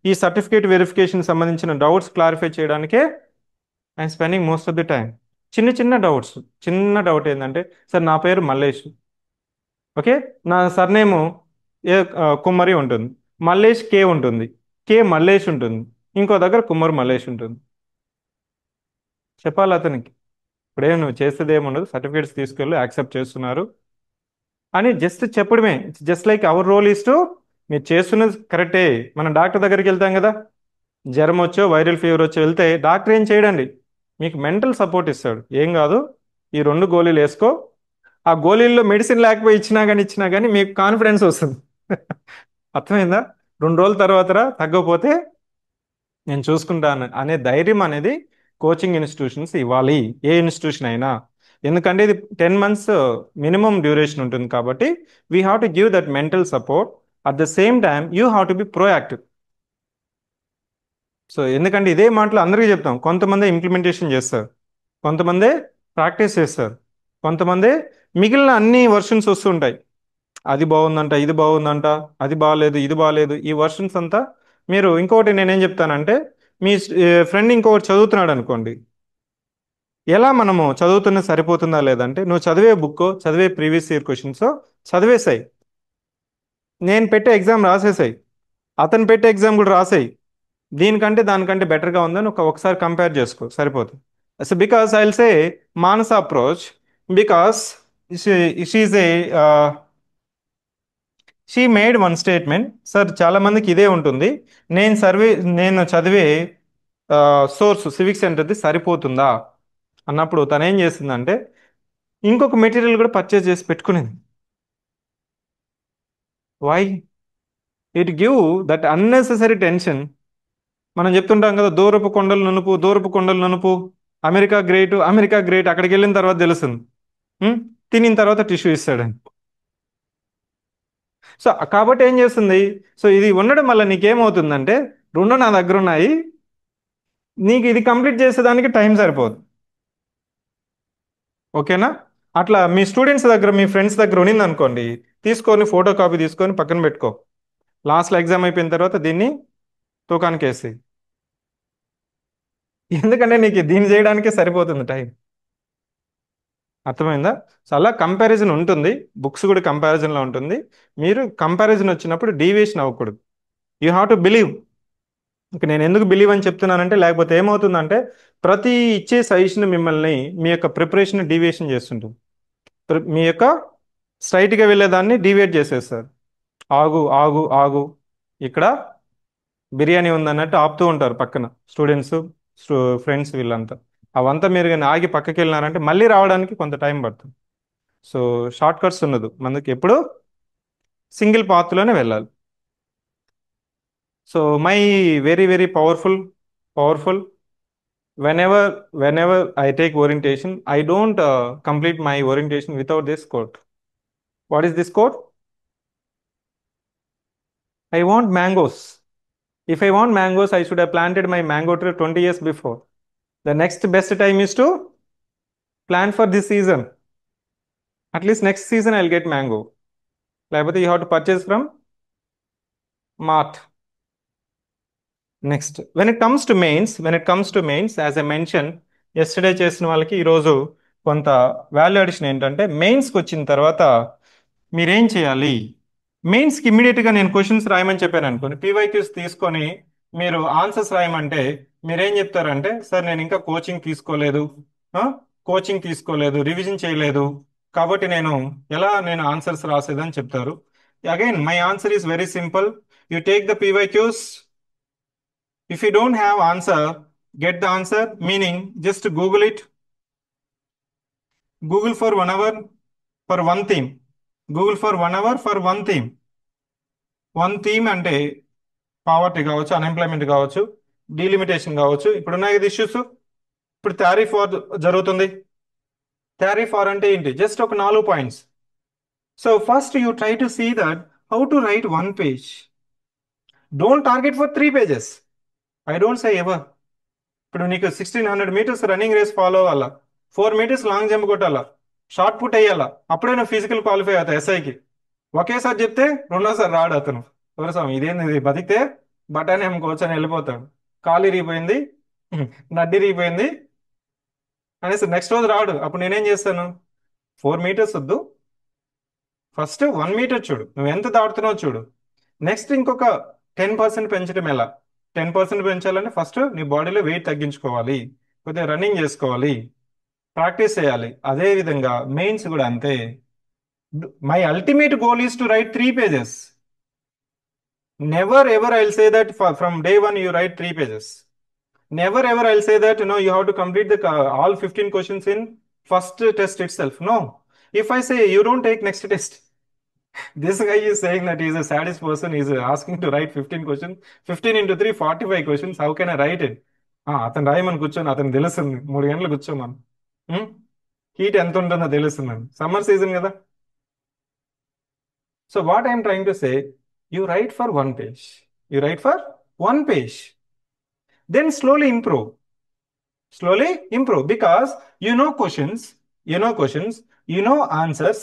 ఈ సర్టిఫికేట్ వెరిఫికేషన్ సంబంధించిన డౌట్స్ క్లారిఫై చేయడానికే I'm spending most of the time. చిన్న డౌట్స్, చిన్న డౌట్ ఏంటంటే, సార్ నా పేరు మల్లేష్, ఓకే, నా సర్నేము కుమ్మరి ఉంటుంది, మల్లేష్ కే ఉంటుంది, కే మల్లేష్ ఉంటుంది, ఇంకో దగ్గర కుమ్మరి మల్లేష్ ఉంటుంది. చెప్పాలి అతనికి, ఇప్పుడేం నువ్వు చేసేది ఏముండదు, సర్టిఫికేట్స్ తీసుకెళ్ళి యాక్సెప్ట్ చేస్తున్నారు అని జస్ట్ చెప్పడమే. Just like our role is to, మీరు చేస్తున్నది కరెక్టే. మనం డాక్టర్ దగ్గరికి వెళ్తాం కదా, జ్వరం వచ్చో వైరల్ ఫీవర్ వచ్చో వెళ్తే డాక్టర్ ఏం చేయడండి, మీకు మెంటల్ సపోర్ట్ ఇస్తాడు. ఏం కాదు, ఈ 2 గోళీలు వేసుకో. ఆ గోళీల్లో మెడిసిన్ లేకపోయి ఇచ్చినా కానీ మీకు కాన్ఫిడెన్స్ వస్తుంది. అర్థమైందా? 2 రోజుల తర్వాత తగ్గకపోతే నేను చూసుకుంటాను అనే ధైర్యం అనేది కోచింగ్ ఇన్స్టిట్యూషన్స్ ఇవ్వాలి, ఏ ఇన్స్టిట్యూషన్ అయినా. ఎందుకంటే ఇది 10 months మినిమం డ్యూరేషన్ ఉంటుంది కాబట్టి we have to give that mental support. At the same time you have to be proactive. So ఎందుకంటే ఇదే మాటలు అందరికీ చెప్తాం, కొంతమంది ఇంప్లిమెంటేషన్ చేస్తారు, కొంతమంది ప్రాక్టీస్ చేస్తారు, కొంతమంది మిగిలిన అన్ని వర్షన్స్ వస్తుంటాయి, అది బాగుందంట, ఇది బాగుందంట, అది బాగాలేదు, ఇది బాగాలేదు, ఈ వర్షన్స్ అంతా. మీరు ఇంకొకటి నేనేం చెప్తానంటే, మీ ఫ్రెండ్ ఇంకొకటి చదువుతున్నాడు అనుకోండి, ఎలా మనము చదువుతున్న సరిపోతుందా లేదంటే, నువ్వు చదివే బుక్, చదివే ప్రీవియస్ ఇయర్ క్వశ్చన్స్ చదివేసాయి, నేను పెట్టే ఎగ్జామ్ రాసేసాయి, అతను పెట్టే ఎగ్జామ్ కూడా రాసాయి, దీనికంటే దానికంటే బెటర్గా ఉందని ఒకసారి కంపేర్ చేసుకో, సరిపోతుంది. So because I will say Manasa approach, because she a she made one statement. Sir చాలా మందికి ఇదే ఉంటుంది, నేను చదివే సోర్స్ సివిక్ సెంటర్ది సరిపోతుందా అన్నప్పుడు తను ఏం చేస్తుందంటే, ఇంకొక మెటీరియల్ కూడా పర్చేస్ చేసి పెట్టుకునేది. Why? It give that unnecessary tension. మనం చెప్తుంటాం కదా, దూరపు కొండలు నునుపు, దూరపు కొండలు నునుపు, అమెరికా గ్రేట్, అమెరికా గ్రేట్, అక్కడికి వెళ్ళిన తర్వాత తెలుస్తుంది, ఉం? తినిన తర్వాత టిష్యూ ఇస్తాడని. సో కాబట్టి ఏం చేస్తుంది, సో ఇది ఉండడం వల్ల నీకేమవుతుందంటే, 2 నా దగ్గర ఉన్నాయి, నీకు ఇది కంప్లీట్ చేసేదానికి టైం సరిపోదు. ఓకేనా? అట్లా మీ స్టూడెంట్స్ దగ్గర మీ ఫ్రెండ్స్ దగ్గర ఉన్నింది అనుకోండి, తీసుకొని ఫోటో కాపీ తీసుకొని పక్కన పెట్టుకో. లాస్ట్లో ఎగ్జామ్ అయిపోయిన తర్వాత దీన్ని తూకానికి వేసి, ఎందుకంటే నీకు దీన్ని చేయడానికే సరిపోతుంది టైం. అర్థమైందా? సో అలా కంపారిజన్ ఉంటుంది, బుక్స్ కూడా కంపారిజన్లో ఉంటుంది. మీరు కంపారిజన్ వచ్చినప్పుడు డీవియేషన్ అవ్వకూడదు. You have to believe. ఇంక నేను ఎందుకు బిలీవ్ అని చెప్తున్నానంటే, లేకపోతే ఏమవుతుందంటే ప్రతి ఇచ్చే సజెషన్ మిమ్మల్ని మీ యొక్క ప్రిపరేషన్ డీవియేషన్ చేస్తుంటుంది. మీ యొక్క స్ట్రైట్గా వెళ్ళేదాన్ని డీవియేట్ చేసేస్తారు. ఆగు ఆగు ఆగు, ఇక్కడ బిర్యానీ ఉందన్నట్టు ఆపుతూ ఉంటారు పక్కన స్టూడెంట్స్, ఫ్రెండ్స్ వీళ్ళంతా. అవంతా మీరు కానీ ఆగి పక్కకి వెళ్ళినారంటే మళ్ళీ రావడానికి కొంత టైం పడుతుంది. సో షార్ట్ కట్స్ ఉండదు మనకి, ఎప్పుడు సింగిల్ పాత్లోనే వెళ్ళాలి. So my very very powerful, powerful, whenever I take orientation, I don't complete my orientation without this quote. What is this quote? I want mangoes. If I want mangoes, I should have planted my mango tree 20 years before. The next best time is to plant for this season. At least next season I'll get mango. Like you have to purchase from Mart. Next when it comes to mains, as I mentioned, yesterday చేసిన వాళ్ళకి ఈరోజు కొంత value addition ఏంటంటే, మెయిన్స్కి వచ్చిన తర్వాత మీరేం చేయాలి. మెయిన్స్కి ఇమ్మీడియట్గా నేను క్వశ్చన్స్ రాయమని చెప్పాను అనుకోండి, పీవైక్యూస్ తీసుకొని మీరు ఆన్సర్స్ రాయమంటే మీరేం చెప్తారంటే, సార్ నేను ఇంకా కోచింగ్ తీసుకోలేదు, రివిజన్ చేయలేదు, కాబట్టి నేను ఆన్సర్స్ రాసేదని చెప్తారు. Again my answer is very simple. You take the PYQs. If you don't have answer, get the answer, meaning just Google it. Google for 1 hour for one theme. Google for 1 hour for one theme. One theme అంటే poverty కావచ్చు, unemployment కావచ్చు, delimitation కావచ్చు. ఇప్పుడు ఉన్నాయి కదా issues. ఇప్పుడు tariff war జరుగుతుంది. Tariff war అంటే ఏంటి? జస్ట్ ఒక 4 points. So first you try to see that how to write one page. Don't target for 3 pages. I don't say ever. ఇప్పుడు నీకు 1600 meters రన్నింగ్ రేస్ ఫాలో అవ్వాలా, 4 meters long jump కొట్టాలా, shot put అయ్యాలా, అప్పుడే నువ్వు physical qualify అవుతావు ఎస్ఐకి. ఒకేసారి చెప్తే రెండోసారి రాడు అతను. ఎవరు ఇదేంది, ఇది బతికితే బఠానీ అమ్ముకోవచ్చు అని వెళ్ళిపోతాడు. కాలు ఇరిగిపోయింది, నడ్డి ఇరిగిపోయింది అనేసి నెక్స్ట్ రోజు రాడు. అప్పుడు నేనేం చేస్తాను, 4 meters వద్దు, ఫస్ట్ 1 meter చూడు, నువ్వు ఎంత దాటుతున్నావు చూడు. నెక్స్ట్ ఇంకొక 10% పెంచడం ఎలా? 10% పెంచాలంటే ఫస్ట్ నీ బాడీలో వెయిట్ తగ్గించుకోవాలి, కొద్దిగా రన్నింగ్ చేసుకోవాలి, ప్రాక్టీస్ చేయాలి. అదే విధంగా మెయిన్స్ కూడా అంతే. My ultimate goal is to right 3 pages. Never ever I'll say that from day 1 you write 3 pages. Never ever I'll say that you have to complete the all 15 questions in first test itself. No. If I say you don't take next test, this guy is saying that he's a saddest person. He's asking to write 15 questions. 15 into 3, 45 questions. How can I write it? అతను రాయమని కూర్చొని అతను తెలుస్తుంది 3 గంటలు కూర్చోమని. Heat ఎంత ఉంటుందో తెలుస్తుందని. సమ్మర్ సీజన్ కదా. So what I'm trying to say, you right for 1 page. You write for 1 page. Then slowly improve. Slowly improve, because you know questions, you know answers.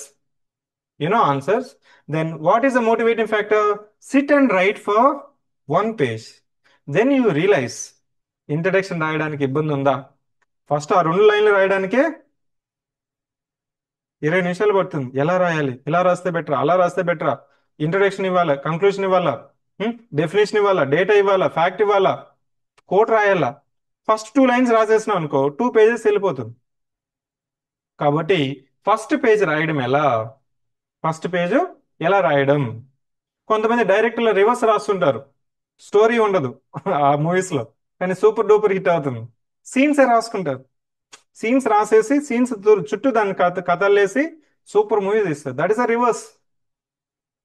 Then what is the motivating factor? Sit and write for 1 page. Then you realize introduction రాయడానికి ఇబ్బంది ఉందా, first ఆ 2 లైన్లు రాయడానికే 20 నిమిషాలు పడుతుంది. ఎలా రాయాలి, ఇలా రాస్తే బెటరా, అలా రాస్తే బెటరా, ఇంట్రడక్షన్ ఇవ్వాలా, కంక్లూషన్ ఇవ్వాలా, డెఫినేషన్ ఇవ్వాలా, డేటా ఇవ్వాలా, ఫ్యాక్ట్ ఇవ్వాలా, కోట్ రాయాలా. ఫస్ట్ 2 lines రాసేసినాం అనుకో, 2 pages వెళ్ళిపోతుంది. కాబట్టి ఫస్ట్ పేజ్ ఎలా రాయడం? కొంతమంది డైరెక్ట్లో రివర్స్ రాస్తుంటారు, స్టోరీ ఉండదు ఆ మూవీస్లో, కానీ సూపర్ డూపర్ హిట్ అవుతుంది. సీన్సే రాసుకుంటారు, సీన్స్ రాసేసి సీన్స్ చుట్టూ దాన్ని కథలేసి సూపర్ మూవీ తీస్తారు. That is a reverse.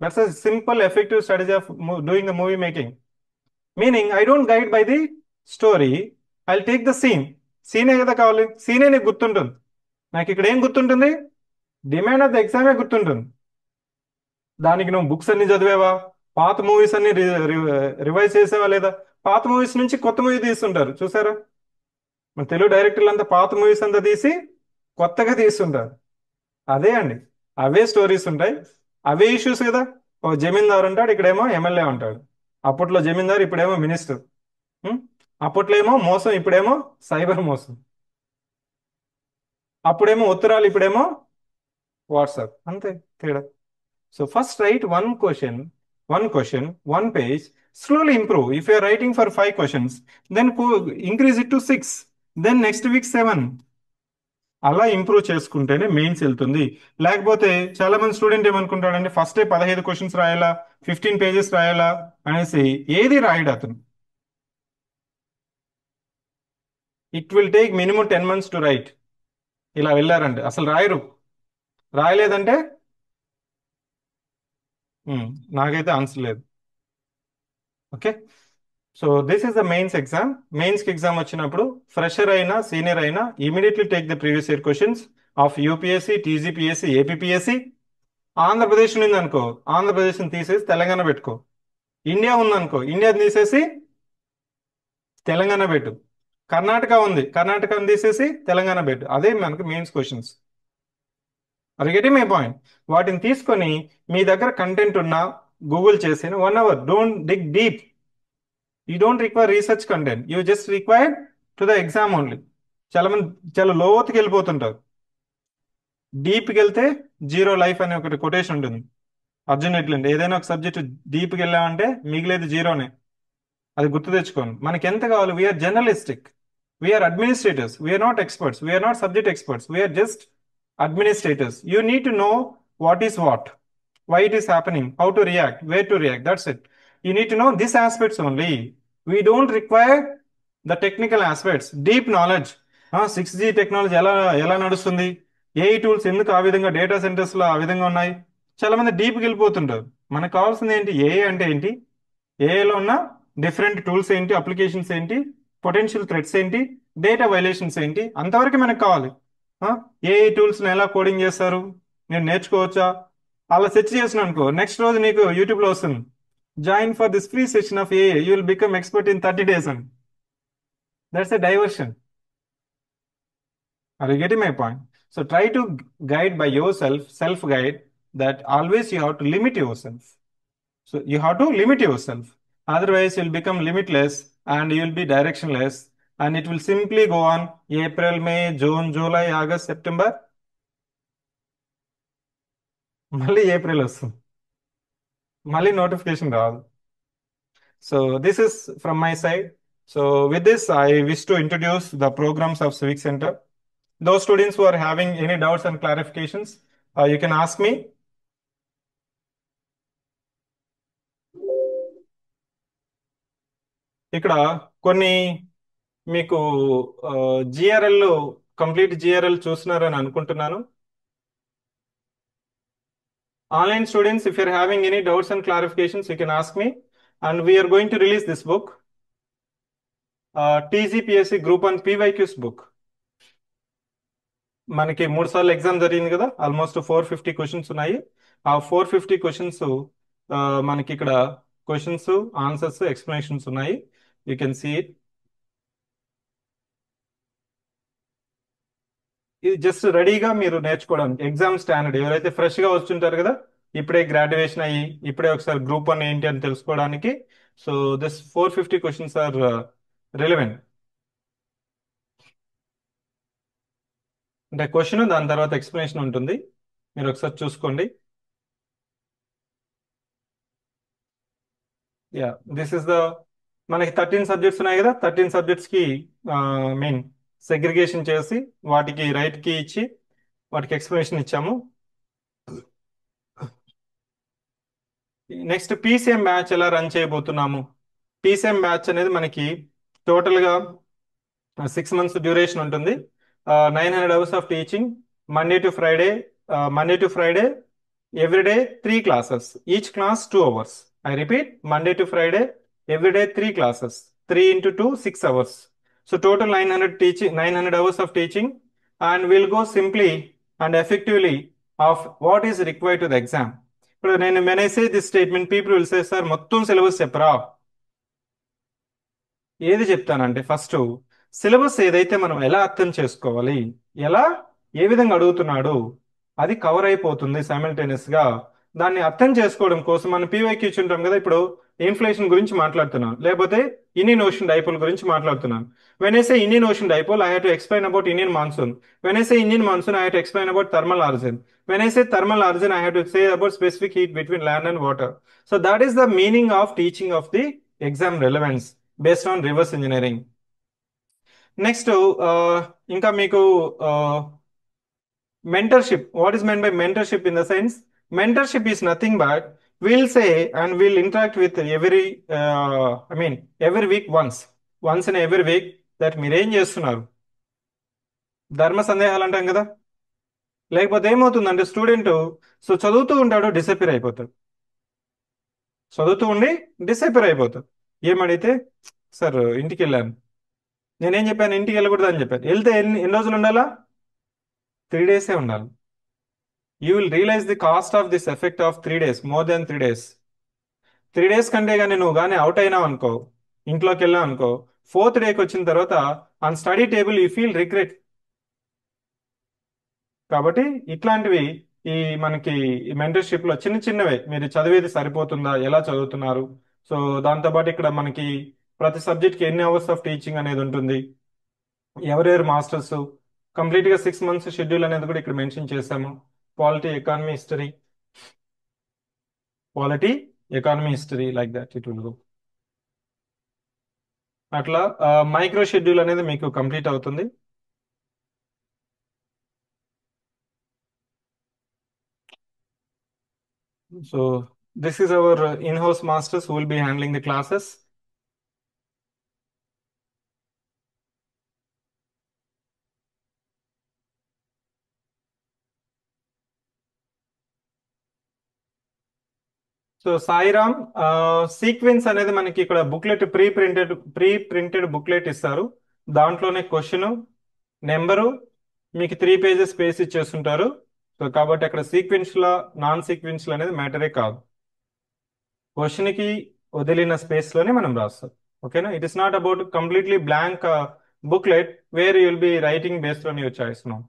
That's a simple effective strategy of doing the movie making. Meaning I don't guide by the story, I take the సీనే కదా కావాలి, సీనే నీకు గుర్తుంటుంది. నాకు ఇక్కడ ఏం గుర్తుంటుంది? డిమాండ్ ఆఫ్ ద ఎగ్జామే గుర్తుంటుంది. దానికి నువ్వు బుక్స్ అన్ని చదివేవా, పాత మూవీస్ అన్ని రివైజ్ చేసేవా లేదా? పాత మూవీస్ నుంచి కొత్త మూవీ తీస్తుంటారు చూసారా, మన తెలుగు డైరెక్టర్లు అంతా పాత మూవీస్ అంతా తీసి కొత్తగా తీస్తుంటారు. అదే అండి, అవే స్టోరీస్ ఉంటాయి, అవే ఇష్యూస్ కదా. ఓ జమీందారు ఉంటాడు, ఇక్కడేమో ఎమ్మెల్యే ఉంటాడు. అప్పట్లో జమీందారు, ఇప్పుడేమో మినిస్టర్. ఉం? అప్పట్లో ఏమో మోసం, ఇప్పుడేమో సైబర్ మోసం. అప్పుడేమో ఉత్తరాలు, ఇప్పుడేమో వాట్సాప్. అంతే తేడా. So first right one question, one page. Slowly improve. If you are writing for 5 questions, then increase it to 6. Then next week 7. అలా ఇంప్రూవ్ చేసుకుంటేనే మెయిన్స్ వెళ్తుంది. లేకపోతే చాలా మంది స్టూడెంట్ ఏమనుకుంటాడంటే ఫస్ట్ 15 క్వశ్చన్స్ రాయాలా, 15 పేజెస్ రాయాలా అనేసి ఏది రాయడు అతను. It will take minimum 10 months to right. ఇలా వెళ్ళారంటే అసలు రాయరు. రాయలేదంటే ఉమ్, నాకైతే ఆన్సర్ లేదు. Okay. So this is the mains exam. Mains కి ఎగ్జామ్ వచ్చినప్పుడు ఫ్రెషర్ అయినా సీనియర్ అయినా immediately take the previous year questions of UPSC, TGPSC, APPSC. Andhra Pradesh ఉంది అనుకో, ఆంధ్రప్రదేశ్ని తీసేసి తెలంగాణ పెట్టుకో. ఇండియా ఉందనుకో, ఇండియాని తీసేసి తెలంగాణ పెట్టు. కర్ణాటక ఉంది, కర్ణాటకని తీసేసి తెలంగాణ పెట్టు. అదే మనకు మెయిన్స్ క్వశ్చన్స్. అది గెటింగ్ మై పాయింట్. వాటిని తీసుకొని మీ దగ్గర కంటెంట్ ఉన్నా గూగుల్ చేసి 1 hour, don't dig deep. You don't require research content, you just require to the exam only. చాలా మంది చాలా లోతుకి వెళ్ళిపోతుంటారు. డీప్కి వెళ్తే జీరో లైఫ్ అనే ఒకటి కొటేషన్ ఉంటుంది. అర్జున్ రెడ్డి, ఏదైనా ఒక సబ్జెక్ట్ డీప్కి వెళ్ళామంటే మిగిలేదు జీరోనే. అది గుర్తు తెచ్చుకోండి. మనకి ఎంత కావాలి? We are journalistic, we are administrators, we are not experts, we are not subject experts, we are just administrators. You need to know what is what, why it is happening, how to react, where to react. That's it. You need to know these aspects only. We don't require the technical aspects, deep knowledge. 6G technology ఎలా ఎలా నడుస్తుంది, AI tools ఎందుకు ఆ విధంగా data centres లో ఆ విధంగా ఉన్నాయి. చాలా మంది డీప్కి వెళ్ళిపోతుంటారు. మనకు కావాల్సింది ఏంటి? ఏఐ అంటే ఏంటి, ఏఐలో ఉన్న డిఫరెంట్ టూల్స్ ఏంటి, అప్లికేషన్స్ ఏంటి, పొటెన్షియల్ థ్రెట్స్ ఏంటి, డేటా వైలేషన్స్ ఏంటి, అంతవరకు మనకు కావాలి. ఏఐ టూల్స్ని ఎలా కోడింగ్ చేస్తారు నేను నేర్చుకోవచ్చా? అలా సెర్చ్ చేసిన అనుకో, నెక్స్ట్ రోజు నీకు యూట్యూబ్లో వస్తుంది, join for this free session of AI, you will become expert in 30 days అని. That's a diversion. Are you getting my point? So try to guide by yourself, self guide, that always you have to limit yourself. So you have to limit yourself. Otherwise, you'll become limitless and you'll be directionless. And it will simply go on April, May, June, July, August, September. మళ్ళీ April వస్తుంది, మళ్ళీ notification రాదు. So this is from my side. So with this, I wish to introduce the programs of Civic Center. Those students who are having any doubts and clarifications, you can ask me. ఇక్కడ కొన్ని మీకు GRL, complete GRL చూస్తున్నారని అనుకుంటున్నాను. Online students, if you're having any doubts and clarifications, you can ask me. And we are going to release this book, TGPSC Group 1 PYQs book. మనకి 3 సార్లు exam జరిగింది కదా, almost 450 questions ఉన్నాయి. ఆ 450 questions మనకి ఇక్కడ క్వశ్చన్స్, ఆన్సర్స్, ఎక్స్ప్లెనేషన్స్ ఉన్నాయి. You can see it. ఇది జస్ట్ రెడీగా మీరు నేర్చుకోవడానికి, ఎగ్జామ్ స్టాండర్డ్ ఎవరైతే ఫ్రెష్గా వచ్చుంటారు కదా, ఇప్పుడే గ్రాడ్యుయేషన్ అయ్యి ఇప్పుడే ఒకసారి గ్రూప్ 1 ఏంటి అని తెలుసుకోవడానికి. So this 450 questions are relevant. అంటే క్వశ్చన్ దాని తర్వాత ఎక్స్ప్లెనేషన్ ఉంటుంది, మీరు ఒకసారి చూసుకోండి. యా, దిస్ ఇస్ ద, మనకి 13 సబ్జెక్ట్స్ ఉన్నాయి కదా, 13 సబ్జెక్ట్స్కి మెయిన్ సెగ్రిగేషన్ చేసి వాటికి రైట్ కి ఇచ్చి వాటికి ఎక్స్ప్లెనేషన్ ఇచ్చాము. నెక్స్ట్ పీసీఎం బ్యాచ్ ఎలా రన్ చేయబోతున్నాము. పీసీఎం బ్యాచ్ అనేది మనకి టోటల్గా 6 months డ్యూరేషన్ ఉంటుంది. 900 hours of teaching, Monday to Friday, Monday to Friday, everyday 3 classes, each class 2 hours. I repeat, Monday to Friday, everyday 3 classes, 3 into 2, 6 hours. So total 900 hours of teaching, and we'll go simply and effectively of what is required to the exam. But when I say this statement, people will say, sir, మొత్తం syllabus చెప్పరా. ఏది చెప్తానంటే first syllabus ఏదైతే మనం ఎలా అర్థం చేసుకోవాలి, ఎలా ఏ విధంగా అడుగుతున్నాడు, అది కవర్ అయిపోతుంది సైమల్టేనియస్ గా. దాన్ని అర్థం చేసుకోవడం కోసం మనం పీవైక్యూ ఉంటాం కదా. ఇప్పుడు ఇన్ఫ్లేషన్ గురించి మాట్లాడుతున్నాను, లేకపోతే ఇండియన్ ఓషన్ డైపోల్ గురించి మాట్లాడుతున్నాను. When I say Indian ocean dipole, I have to explain about Indian monsoon. When I say Indian monsoon, I have to explain about thermal origin. When I say thermal origin, I have to say about specific heat between land and water. So that is the meaning of teaching of the exam relevance based on reverse engineering. Next ఇంకా మీకు mentorship. What is meant by mentorship? In the sense, mentorship is nothing but we'll say and we'll interact with every week once in every week, that మీరేం చేస్తున్నారు, ధర్మ సందేహాలు అంటాం కదా. లేకపోతే ఏమవుతుందంటే స్టూడెంట్ సో చదువుతూ ఉంటాడు, డిసపియర్ అయిపోతాడు, చదువుతూ ఉండి డిసపియర్ అయిపోతాడు. ఏమడిగితే, సార్ ఇంటికి వెళ్ళాను, నేనేం చెప్పాను, ఇంటికి వెళ్ళకూడదు అని చెప్పాను. వెళ్తే ఎన్ని ఎన్ని రోజులు ఉండాలా, 3 డేసే ఉండాలి. You will realize the cost of this effect of 3 days, more than 3 days. 3 days కంటే కానీ నువ్వు కానీ అవుట్ అయినావు అనుకో, ఇంట్లోకి వెళ్ళావు అనుకో, 4th డేకి వచ్చిన తర్వాత on study table you feel regret. కాబట్టి ఇట్లాంటివి ఈ మనకి ఈ మెంటర్షిప్ లో చిన్న చిన్నవే, మీరు చదివేది సరిపోతుందా, ఎలా చదువుతున్నారు. సో దాంతోపాటు ఇక్కడ మనకి ప్రతి సబ్జెక్ట్ కి ఎన్ని అవర్స్ ఆఫ్ టీచింగ్ అనేది ఉంటుంది, ఎవరెవరు మాస్టర్స్, కంప్లీట్ గా 6 months షెడ్యూల్ అనేది కూడా ఇక్కడ మెన్షన్ చేశాము. Polity, economy, history, polity, economy, history, like that it will go. అట్లా మైక్రో షెడ్యూల్ అనేది మీకు కంప్లీట్ అవుతుంది. So this is our in-house masters who will be handling the classes. So Sairam, sequence అనేది మనకి ఇక్కడ బుక్లెట్ ప్రీ ప్రింటెడ్ బుక్లెట్ ఇస్తారు. దాంట్లోనే question number మీకు 3 pages స్పేస్ ఇచ్చేస్తుంటారు. సో కాబట్టి అక్కడ సీక్వెన్స్ల నాన్ సీక్వెన్స్లు అనేది మ్యాటరే కాదు, క్వశ్చన్ కి వదిలిన స్పేస్ లోనే మనం రాస్తాం. ఓకేనా, it is not about completely blank booklet where you will be writing based on your choice now.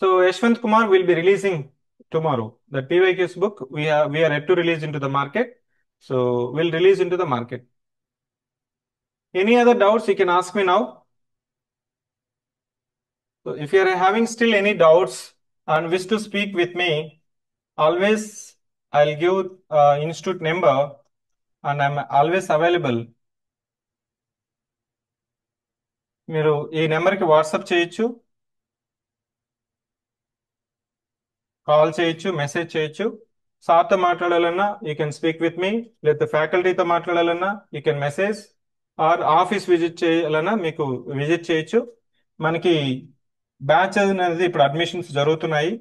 So Yashwant Kumar will be releasing tomorrow. The PYQ's book we are yet to release into the market. So we'll release into the market. Any other doubts you can ask me now. So if you are having still any doubts and wish to speak with me, always I'll give institute number and I'm always available. మీరు ఈ నెంబర్కి WhatsApp చేయొచ్చు, call చేయొచ్చు, message చేయొచ్చు. సార్తో మాట్లాడాలన్నా you can speak with me, లేకపోతే ఫ్యాకల్టీతో మాట్లాడాలన్నా you can message, or office visit చేయాలన్నా మీకు విజిట్ చేయొచ్చు. మనకి బ్యాచ్ అనేది ఇప్పుడు అడ్మిషన్స్ జరుగుతున్నాయి.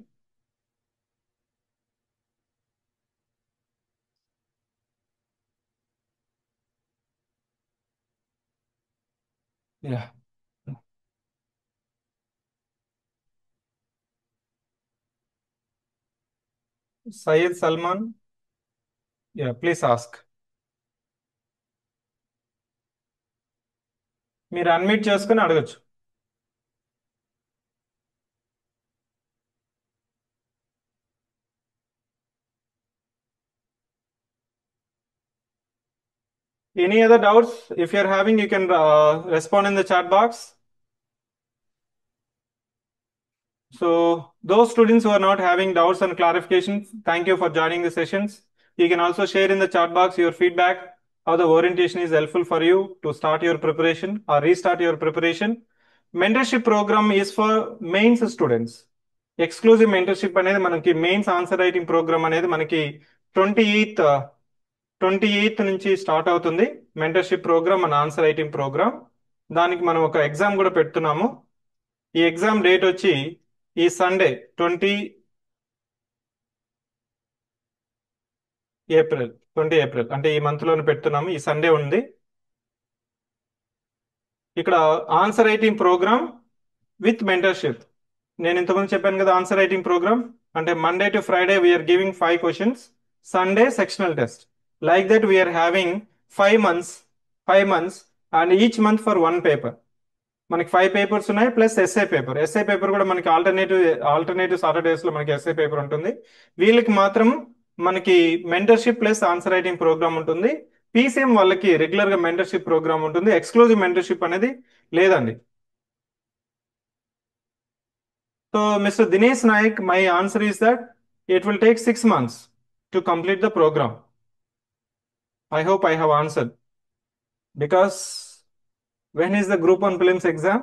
Yeah, Syed Salman, yeah please ask. మీరు అన్మ్యూట్ చేసుకుని అడగచ్చు. Any other doubts? If you're having, you can respond in the chat box. So those students who are not having doubts and clarifications, thank you for joining the sessions. You can also share in the chat box your feedback, how the orientation is helpful for you to start your preparation or restart your preparation. Mentorship program is for mains students. Exclusive mentorship అనేది మనకి mains answer writing program అనేది మనకి 28th నుంచి start అవుతుంది. Mentorship programme మన answer writing programme, దానికి మనం ఒక ఎగ్జామ్ కూడా పెడుతున్నాము. ఈ ఎగ్జామ్ డేట్ వచ్చి ఈ సండే 20 ఏప్రిల్ అంటే ఈ మంత్ లోనే పెడుతున్నాము. ఈ సండే ఉంది. ఇక్కడ answer writing programme with mentorship. నేను ఇంతకుముందు చెప్పాను కదా, ఆన్సర్ రైటింగ్ ప్రోగ్రామ్ అంటే Monday to Friday we are giving 5 questions, Sunday sectional test. Like that we are having 5 months and each month for one paper. మనకి 5 పేపర్స్ ఉన్నాయి ప్లస్ ఎస్ఐ పేపర్ కూడా మనకి alternative Saturdays లో మనకి ఎస్ఐ పేపర్ ఉంటుంది. వీళ్ళకి మాత్రం మనకి mentorship plus answer writing program ఉంటుంది. పీసీఎం వాళ్ళకి రెగ్యులర్ గా మెంటర్షిప్ ప్రోగ్రామ్ ఉంటుంది. ఎక్స్క్లూజివ్ మెంటర్షిప్ అనేది లేదండి. So mister Dinesh Nayak, my answer is that it will take 6 months to complete the program. I hope I have answered. Because when is the group 1 prelims exam,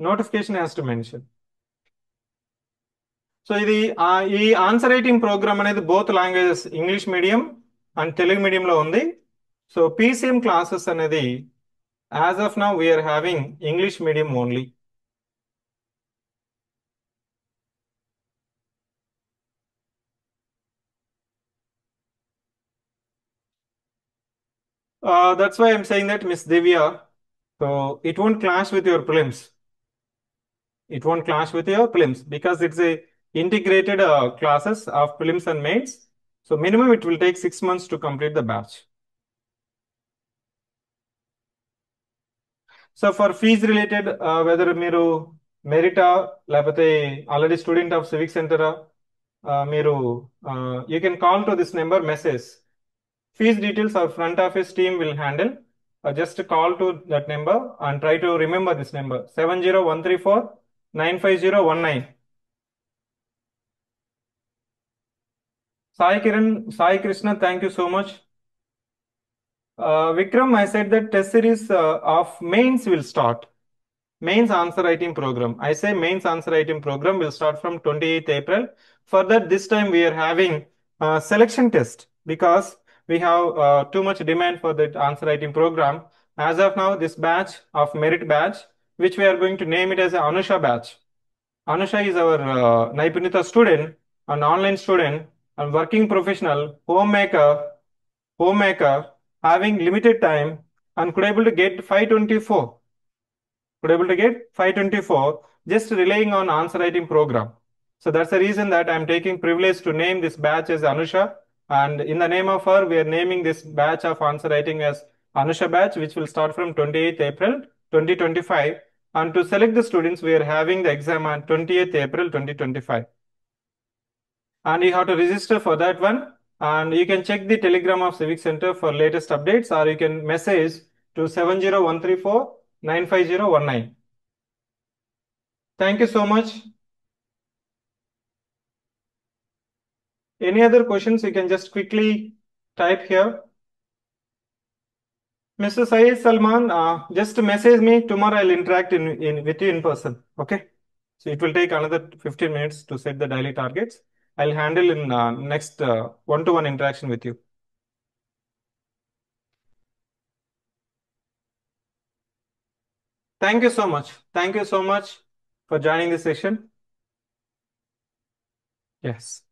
notification has to mention. So ఇది ఈ answer writing program అనేది both languages, English medium and Telugu మీడియంలో ఉంది. So PCM classes అనేది as of now we are having English medium only. That's why I'm saying that, Miss Divya. So it won't clash with your prelims. It won't clash with your prelims because it's a integrated classes of prelims and mains. So minimum it will take 6 months to complete the batch. So for fees related, whether మీరు మెరిటా లేకపోతే already student of civic సెంటరా, మీరు you can call to this number, message. Fees details our front office team will handle. Just call to that number and try to remember this number, 70134 95019. Sai Kiran, Sai Krishna, thank you so much. Vikram, I said that test series of mains will start. Mains answer writing program. I say mains answer writing program will start from 28th April. Further, this time we are having selection test because we have too much demand for that answer writing program. As of now, this batch of merit batch, which we are going to name it as a Anusha batch. Anusha is our Naipunita student, an online student, a working professional, homemaker, having limited time and could able to get 524. Could able to get 524 just relying on answer writing program. So that's the reason that I'm taking privilege to name this batch as Anusha. And in the name of her, we are naming this batch of answer writing as Anusha batch, which will start from 28th April 2025. And to select the students, we are having the exam on 20th April 2025. And you have to register for that one. And you can check the Telegram of Civic Center for latest updates, or you can message to 70134 95019. Thank you so much. Any other questions? You can just quickly type here. Mr. Syed Salman, just message me tomorrow. I'll interact with you in person. Okay. So it will take another 15 minutes to set the daily targets. I'll handle in next one-to-one interaction with you. Thank you so much. Thank you so much for joining this session. Yes.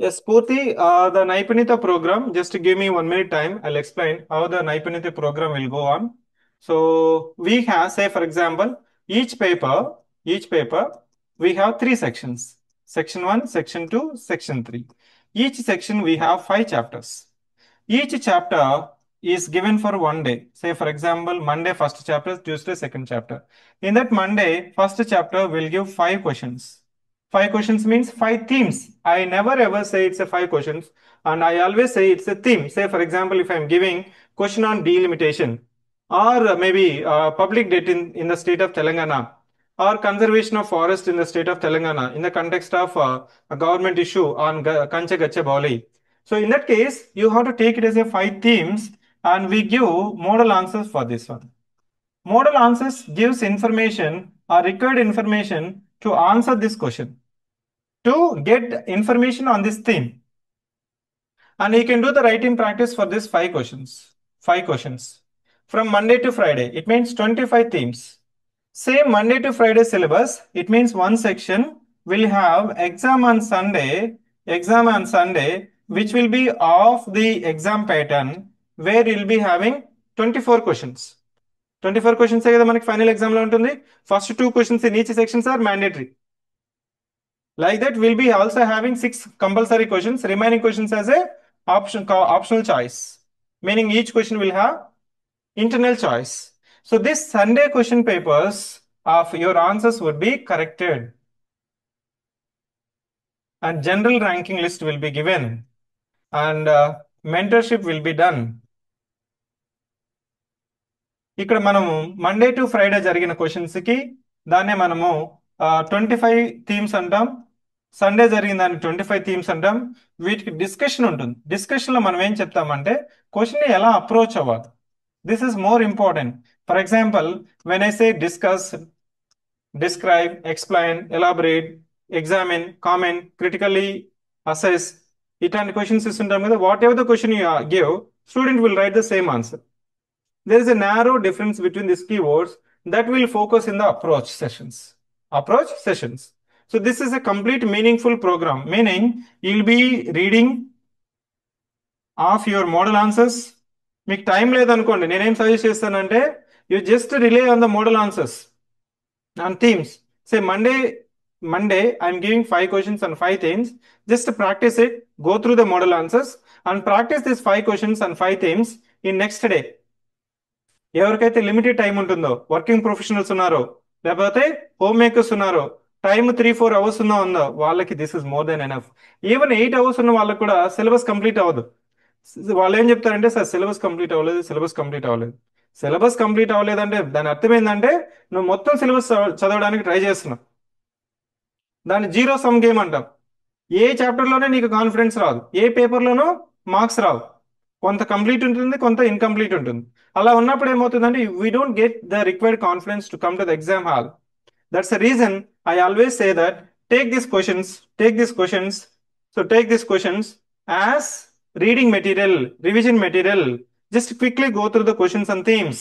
Yes, Purti, the Naipunita program, just give me 1 minute time. I'll explain how the Naipunita program will go on. So we have, say for example, each paper, we have 3 sections. Section 1, Section 2, Section 3. Each section we have 5 chapters. Each chapter is given for one day. Say for example, Monday first chapter, Tuesday second chapter. In that Monday first chapter will give 5 questions. 5 questions means 5 themes. I never ever say it's a 5 questions, and I always say it's a theme. Say for example, if I'm giving question on delimitation, or maybe public debt in the state of Telangana, or conservation of forest in the state of Telangana in the context of a government issue on Kanche Gacha Bauli. So in that case, you have to take it as a 5 themes, and we give model answers for this one. Model answers gives information or required information to answer this question, to get information on this theme. And you can do the writing practice for this 5 questions. 5 questions. From Monday to Friday, it means 25 themes. Same Monday to Friday syllabus, it means one section will have exam on Sunday, which will be of the exam pattern, where you'll be having 24 questions. 24 questions ఏ కదా మనకి final exam లో ఉంటుంది. First 2 questions in each sections are mandatory. Like that, we'll be also having 6 compulsory questions, remaining questions as a optional choice, meaning each question will have internal choice. So this Sunday question papers of your answers would be corrected and general ranking list will be given and mentorship will be done. ఇక్కడ మనము Monday to Friday జరిగిన questions కి దాన్నే మనము 25 themes అంటాం. Sunday జరిగిన దానికి 25 themes అంటాం. వీటికి డిస్కషన్ ఉంటుంది. డిస్కషన్ లో మనం ఏం చెప్తామంటే క్వశ్చన్ ని ఎలా అప్రోచ్ అవ్వాలి. This is more important. For example, when I say discuss, describe, explain, elaborate, examine, comment, critically assess, ఇట్లాంటి క్వశ్చన్స్ ఇస్తుంటాం కదా. What ever the question you give, student will write the same answer. There is a narrow difference between these keywords that will focus in the approach sessions. Approach sessions. So this is a complete meaningful program, meaning you'll be reading off your model answers. మీకు time లేదనుకోండి, నేనేం suggest చేస్తానంటే you just rely on the model answers and themes. Say Monday I'm giving 5 questions and 5 themes. Just practice it, go through the model answers and practice these 5 questions and 5 themes in next day. ఎవరికైతే limited time ఉంటుందో, working professionals ఉన్నారో, లేకపోతే home makers ఉన్నారో, time 3-4 hours ఉందో వాళ్ళకి this is more than enough. Even 8 hours ఉన్న వాళ్ళకి కూడా సిలబస్ కంప్లీట్ అవ్వదు. వాళ్ళు ఏం చెప్తారంటే సార్ సిలబస్ కంప్లీట్ అవ్వలేదు, సిలబస్ కంప్లీట్ అవ్వలేదు. సిలబస్ కంప్లీట్ అవ్వలేదంటే దాని అర్థం ఏంటంటే నువ్వు మొత్తం సిలబస్ చదవడానికి ట్రై చేస్తున్నావు. దాన్ని జీరో సమ్ గేమ్ అంటాం. ఏ చాప్టర్లోనే నీకు కాన్ఫిడెన్స్ రాదు, ఏ పేపర్లోనూ మార్క్స్ రావు. కొంత కంప్లీట్ ఉంటుంది, కొంత ఇన్కంప్లీట్ ఉంటుంది. అలా ఉన్నప్పుడు ఏమవుతుందంటే we don't get the required confidence to come to the exam hall. That's the reason I always say that take this questions, take these questions as reading material, revision material. Just quickly go through the questions and themes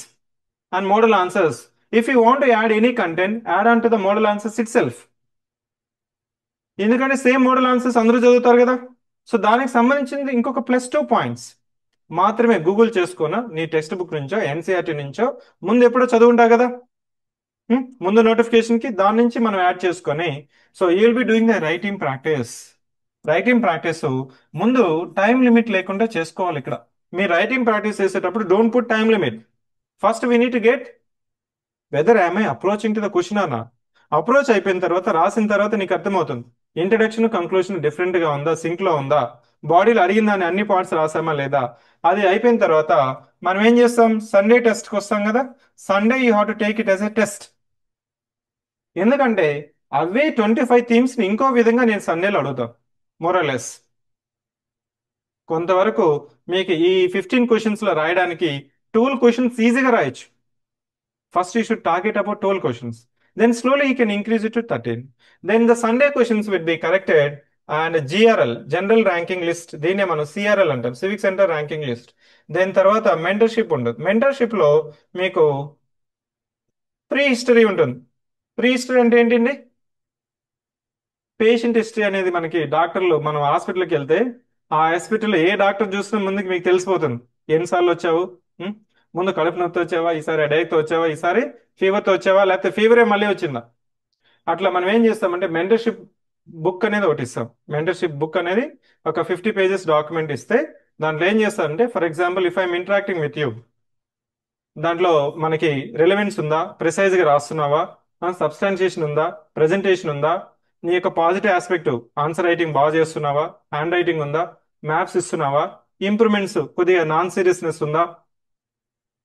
and model answers. If you want to add any content, add on to the model answers itself. ఎందుకంటే same model answers అందరూ చదువుతారు కదా. So దానికి సంబంధించింది ఇంకొక +2 points మాత్రమే Google చేసుకున్నా నీ టెక్స్ట్ బుక్ నుంచో ఎన్సీఆర్టీ నుంచో ముందు ఎప్పుడో చదువుంటావు కదా, ముందు నోటిఫికేషన్కి దాని నుంచి మనం యాడ్ చేసుకొని, so you will be doing the writing practice ముందు టైం లిమిట్ లేకుండా చేసుకోవాలి. ఇక్కడ మీరు రైటింగ్ ప్రాక్టీస్ చేసేటప్పుడు don't put time limit. First we need to get weather I approaching to the question అన్న. అప్రోచ్ అయిపోయిన తర్వాత రాసిన తర్వాత నీకు అర్థమవుతుంది ఇంట్రడక్షన్ కంక్లూషన్ డిఫరెంట్ గా ఉందా, సింక్ లో ఉందా, బాడీలో అడిగిన దాన్ని అన్ని పార్ట్స్ రాసామా లేదా. అది అయిపోయిన తర్వాత మనం ఏం చేస్తాం, సండే టెస్ట్కి వస్తాం కదా. Sunday you have to take it as a test. ఎందుకంటే అవే 25 థీమ్స్ ని ఇంకో విధంగా నేను సండేలో అడుగుతాను. మోరలెస్ కొంతవరకు మీకు ఈ 15 క్వశ్చన్స్ లో రాయడానికి 12 క్వశ్చన్స్ ఈజీగా రాయొచ్చు. First, you should target about 12 questions. Then slowly you can increase it to 13. Then the Sunday questions will be corrected and GRL, General Ranking List, దీన్నే మనం CRL అంటాం, civic centre ranking list. Then తర్వాత mentorship ఉంటుంది. Mentorship లో మీకు pre history ఉంటుంది. Pre history అంటే ఏంటండి, పేషెంట్ హిస్టరీ అనేది మనకి డాక్టర్లు, మనం హాస్పిటల్కి వెళ్తే ఆ హాస్పిటల్లో ఏ డాక్టర్ చూస్తున్న ముందుకు మీకు తెలిసిపోతుంది. ఎన్నిసార్లు వచ్చావు, ముందు కడుపు నొప్పి వచ్చావా, ఈసారి హెడేక్తో వచ్చావా, ఈసారి ఫీవర్తో వచ్చావా, లేకపోతే ఫీవరే మళ్ళీ వచ్చిందా. అట్లా మనం ఏం చేస్తామంటే మెంటర్షిప్ బుక్ అనేది ఒకటి ఇస్తాం. మెంటర్షిప్ బుక్ అనేది ఒక 50 pages డాక్యుమెంట్ ఇస్తే దాంట్లో ఏం చేస్తారంటే, for example if I'm interacting with you, దాంట్లో మనకి రిలవెన్స్ ఉందా, ప్రిసైజ్గా రాస్తున్నావా, సబ్స్టాన్షియేషన్ ఉందా, ప్రెజెంటేషన్ ఉందా, నీ యొక్క పాజిటివ్ ఆస్పెక్ట్ ఆన్సర్ రైటింగ్ బాగా చేస్తున్నావా, హ్యాండ్ రైటింగ్ ఉందా, మ్యాప్స్ ఇస్తున్నావా, ఇంప్రూవ్మెంట్స్ కొద్దిగా నాన్ సీరియస్నెస్ ఉందా,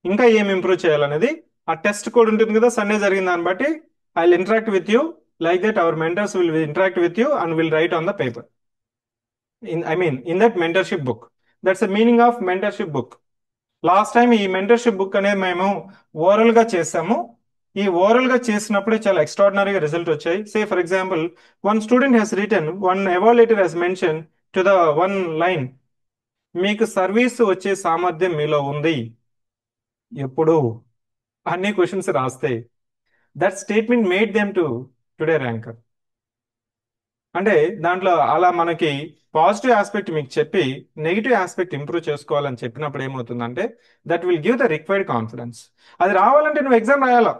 ఇంకా ఏం ఇంప్రూవ్ చేయాలనేది ఆ టెస్ట్ కోడ్ ఉంటుంది కదా సండే జరిగిన దాన్ని బట్టి I will interact with you like that hour mentors will interact with you and will write on the paper in that mentorship book. That's the meaning of mentorship book. Last time ఈ mentorship book అనేది మేము oral గా చేసాము. ఈ oral గా చేసినప్పుడే చాలా ఎక్స్ట్రాడినరీగా రిజల్ట్ వచ్చాయి. సే for example, one student has return, one evaluator has mention to the one line, మీకు సర్వీస్ వచ్చే సామర్థ్యం మీలో ఉంది ఎప్పుడు అన్ని క్వశ్చన్స్ రాస్తే. That statement made them to today ranker. అంటే దాంట్లో అలా మనకి పాజిటివ్ ఆస్పెక్ట్ మీకు చెప్పి నెగిటివ్ ఆస్పెక్ట్ ఇంప్రూవ్ చేసుకోవాలని చెప్పినప్పుడు ఏమవుతుందంటే that will give the required confidence. అది రావాలంటే నువ్వు ఎగ్జామ్ రాయాలా.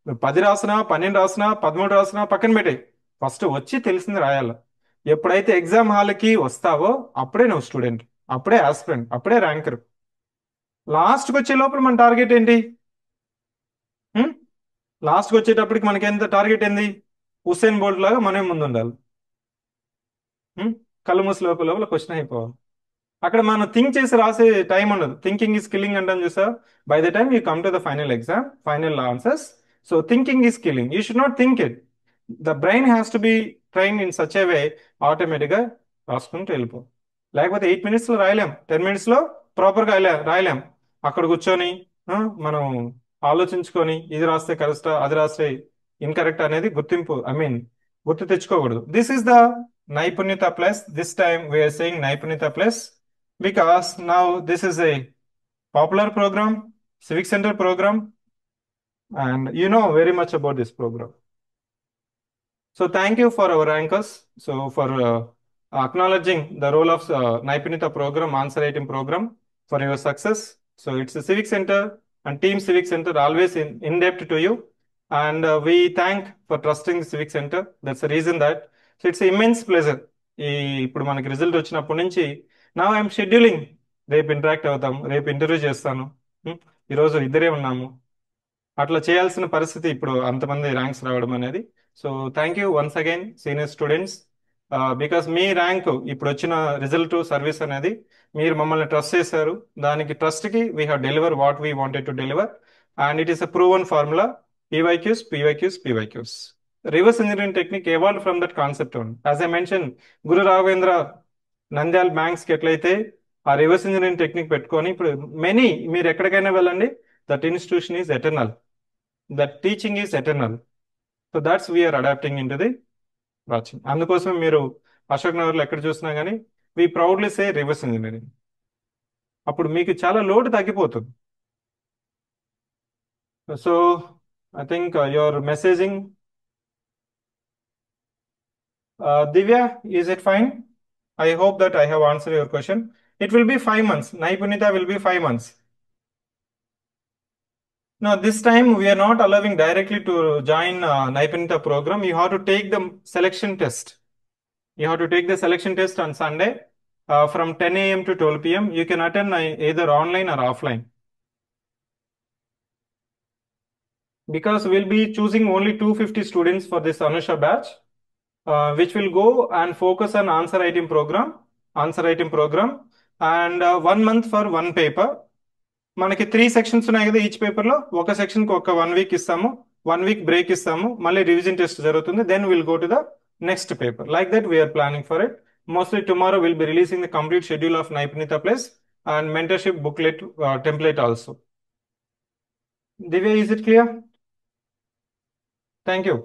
నువ్వు 10 రాసినా, 12 రాసినా, 13 రాసినా పక్కన పెట్టే, ఫస్ట్ వచ్చి తెలిసింది రాయాలి. ఎప్పుడైతే ఎగ్జామ్ హాల్కి వస్తావో అప్పుడే నువ్వు స్టూడెంట్, అప్పుడే ఆస్పిరెంట్, అప్పుడే ర్యాంకర్. లాస్ట్కి వచ్చే లోపల మన టార్గెట్ ఏంటి? లాస్ట్కి వచ్చేటప్పటికి మనకి ఎంత టార్గెట్ ఏంది? హుస్సేన్ బోల్ట్ లాగా మనమే ముందు ఉండాలి. హ్మ్? కళ్ళు మూసి లోపల లోపల క్వశ్చన్ అయిపోవాలి. అక్కడ మనం థింక్ చేసి రాసే టైం ఉండదు. థింకింగ్ ఈజ్ కిల్లింగ్ అంటాం చూసా. By the time you come to the final exam, final answers. So thinking is killing, you should not think it. The brain has to be train in such a way, ఆటోమేటిక్గా రాసుకుంటూ వెళ్ళిపో. లేకపోతే 8 minutes లో రాయలేం, 10 minutes లో ప్రాపర్గా రాయలేం. అక్కడ కూర్చొని ఆ, మనం ఆలోచించుకొని ఇది రాస్తే కరెక్టా, అది రాస్తే ఇన్కరెక్ట్ అనేది గుర్తింపు, ఐ మీన్ గుర్తు తెచ్చుకోకూడదు. దిస్ ఈస్ ద నైపుణ్యత plus. This time we are saying నైపుణ్యత plus because now this is a popular program, civic center program, and you know very much about this program. So thank you for our anchors. So for acknowledging the role of Naipunita program, answer writing program for your success. So it's a civic center and team civic center always in depth to you. And we thank for trusting the civic center. That's the reason that. So it's an immense pleasure. ఇప్పుడు మనకి result వచ్చినప్పటి నుంచి నా I'm scheduling, రేపు interact అవుతాం, రేపు interview చేస్తాను. ఈరోజు ఇద్దరే ఉన్నాము. అట్లా చేయాల్సిన పరిస్థితి ఇప్పుడు అంతమంది ర్యాంక్స్ రావడం అనేది. So thank you once again senior students, because me rank ఇప్పుడు వచ్చిన రిజల్ట్ సర్వీస్ అనేది మీరు మమ్మల్ని ట్రస్ట్ చేశారు. దానికి ట్రస్ట్కి we have deliver what we wanted to deliver, and it is a proven formula. PYQs PYQs PYQs. Reverse engineering technique evolve from that concept own. As I mention, Guru Raghavendra Nandyal బ్యాంక్స్కి ఎట్లయితే ఆ reverse engineering technique పెట్టుకొని ఇప్పుడు many, మీరు ఎక్కడికైనా వెళ్ళండి, that institution is eternal, that teaching is eternal. So that's we are adapting in to the watching. అందుకోసం మీరు అశోక్ నగర్లో ఎక్కడ చూసినా కానీ we proudly say reverse engineering. అప్పుడు మీకు చాలా లోడ్ తగ్గిపోతుంది. So I think your messaging, Divya, is it fine? I hope that I have answered your question. It will be 5 months. Naipunita will be 5 months. Now, this time we are not allowing directly to join Naipunita program. You have to take the selection test. You have to take the selection test on Sunday from 10 a.m. to 12 p.m. You can attend either online or offline. Because we'll be choosing only 250 students for this Anusha batch, which will go and focus on answer writing program, and 1 month for one paper. మనకి 3 sections ఉన్నాయి కదా, each పేపర్లో ఒక సెక్షన్కి ఒక 1 week ఇస్తాము, 1 week break ఇస్తాము, మళ్ళీ రివిజన్ టెస్ట్ జరుగుతుంది, then will go to the next paper. Like that we are planning for it. Mostly tomorrow will be releasing the complete schedule of Naipunyata plus and mentorship booklet template also. Divya, is it clear? Thank you.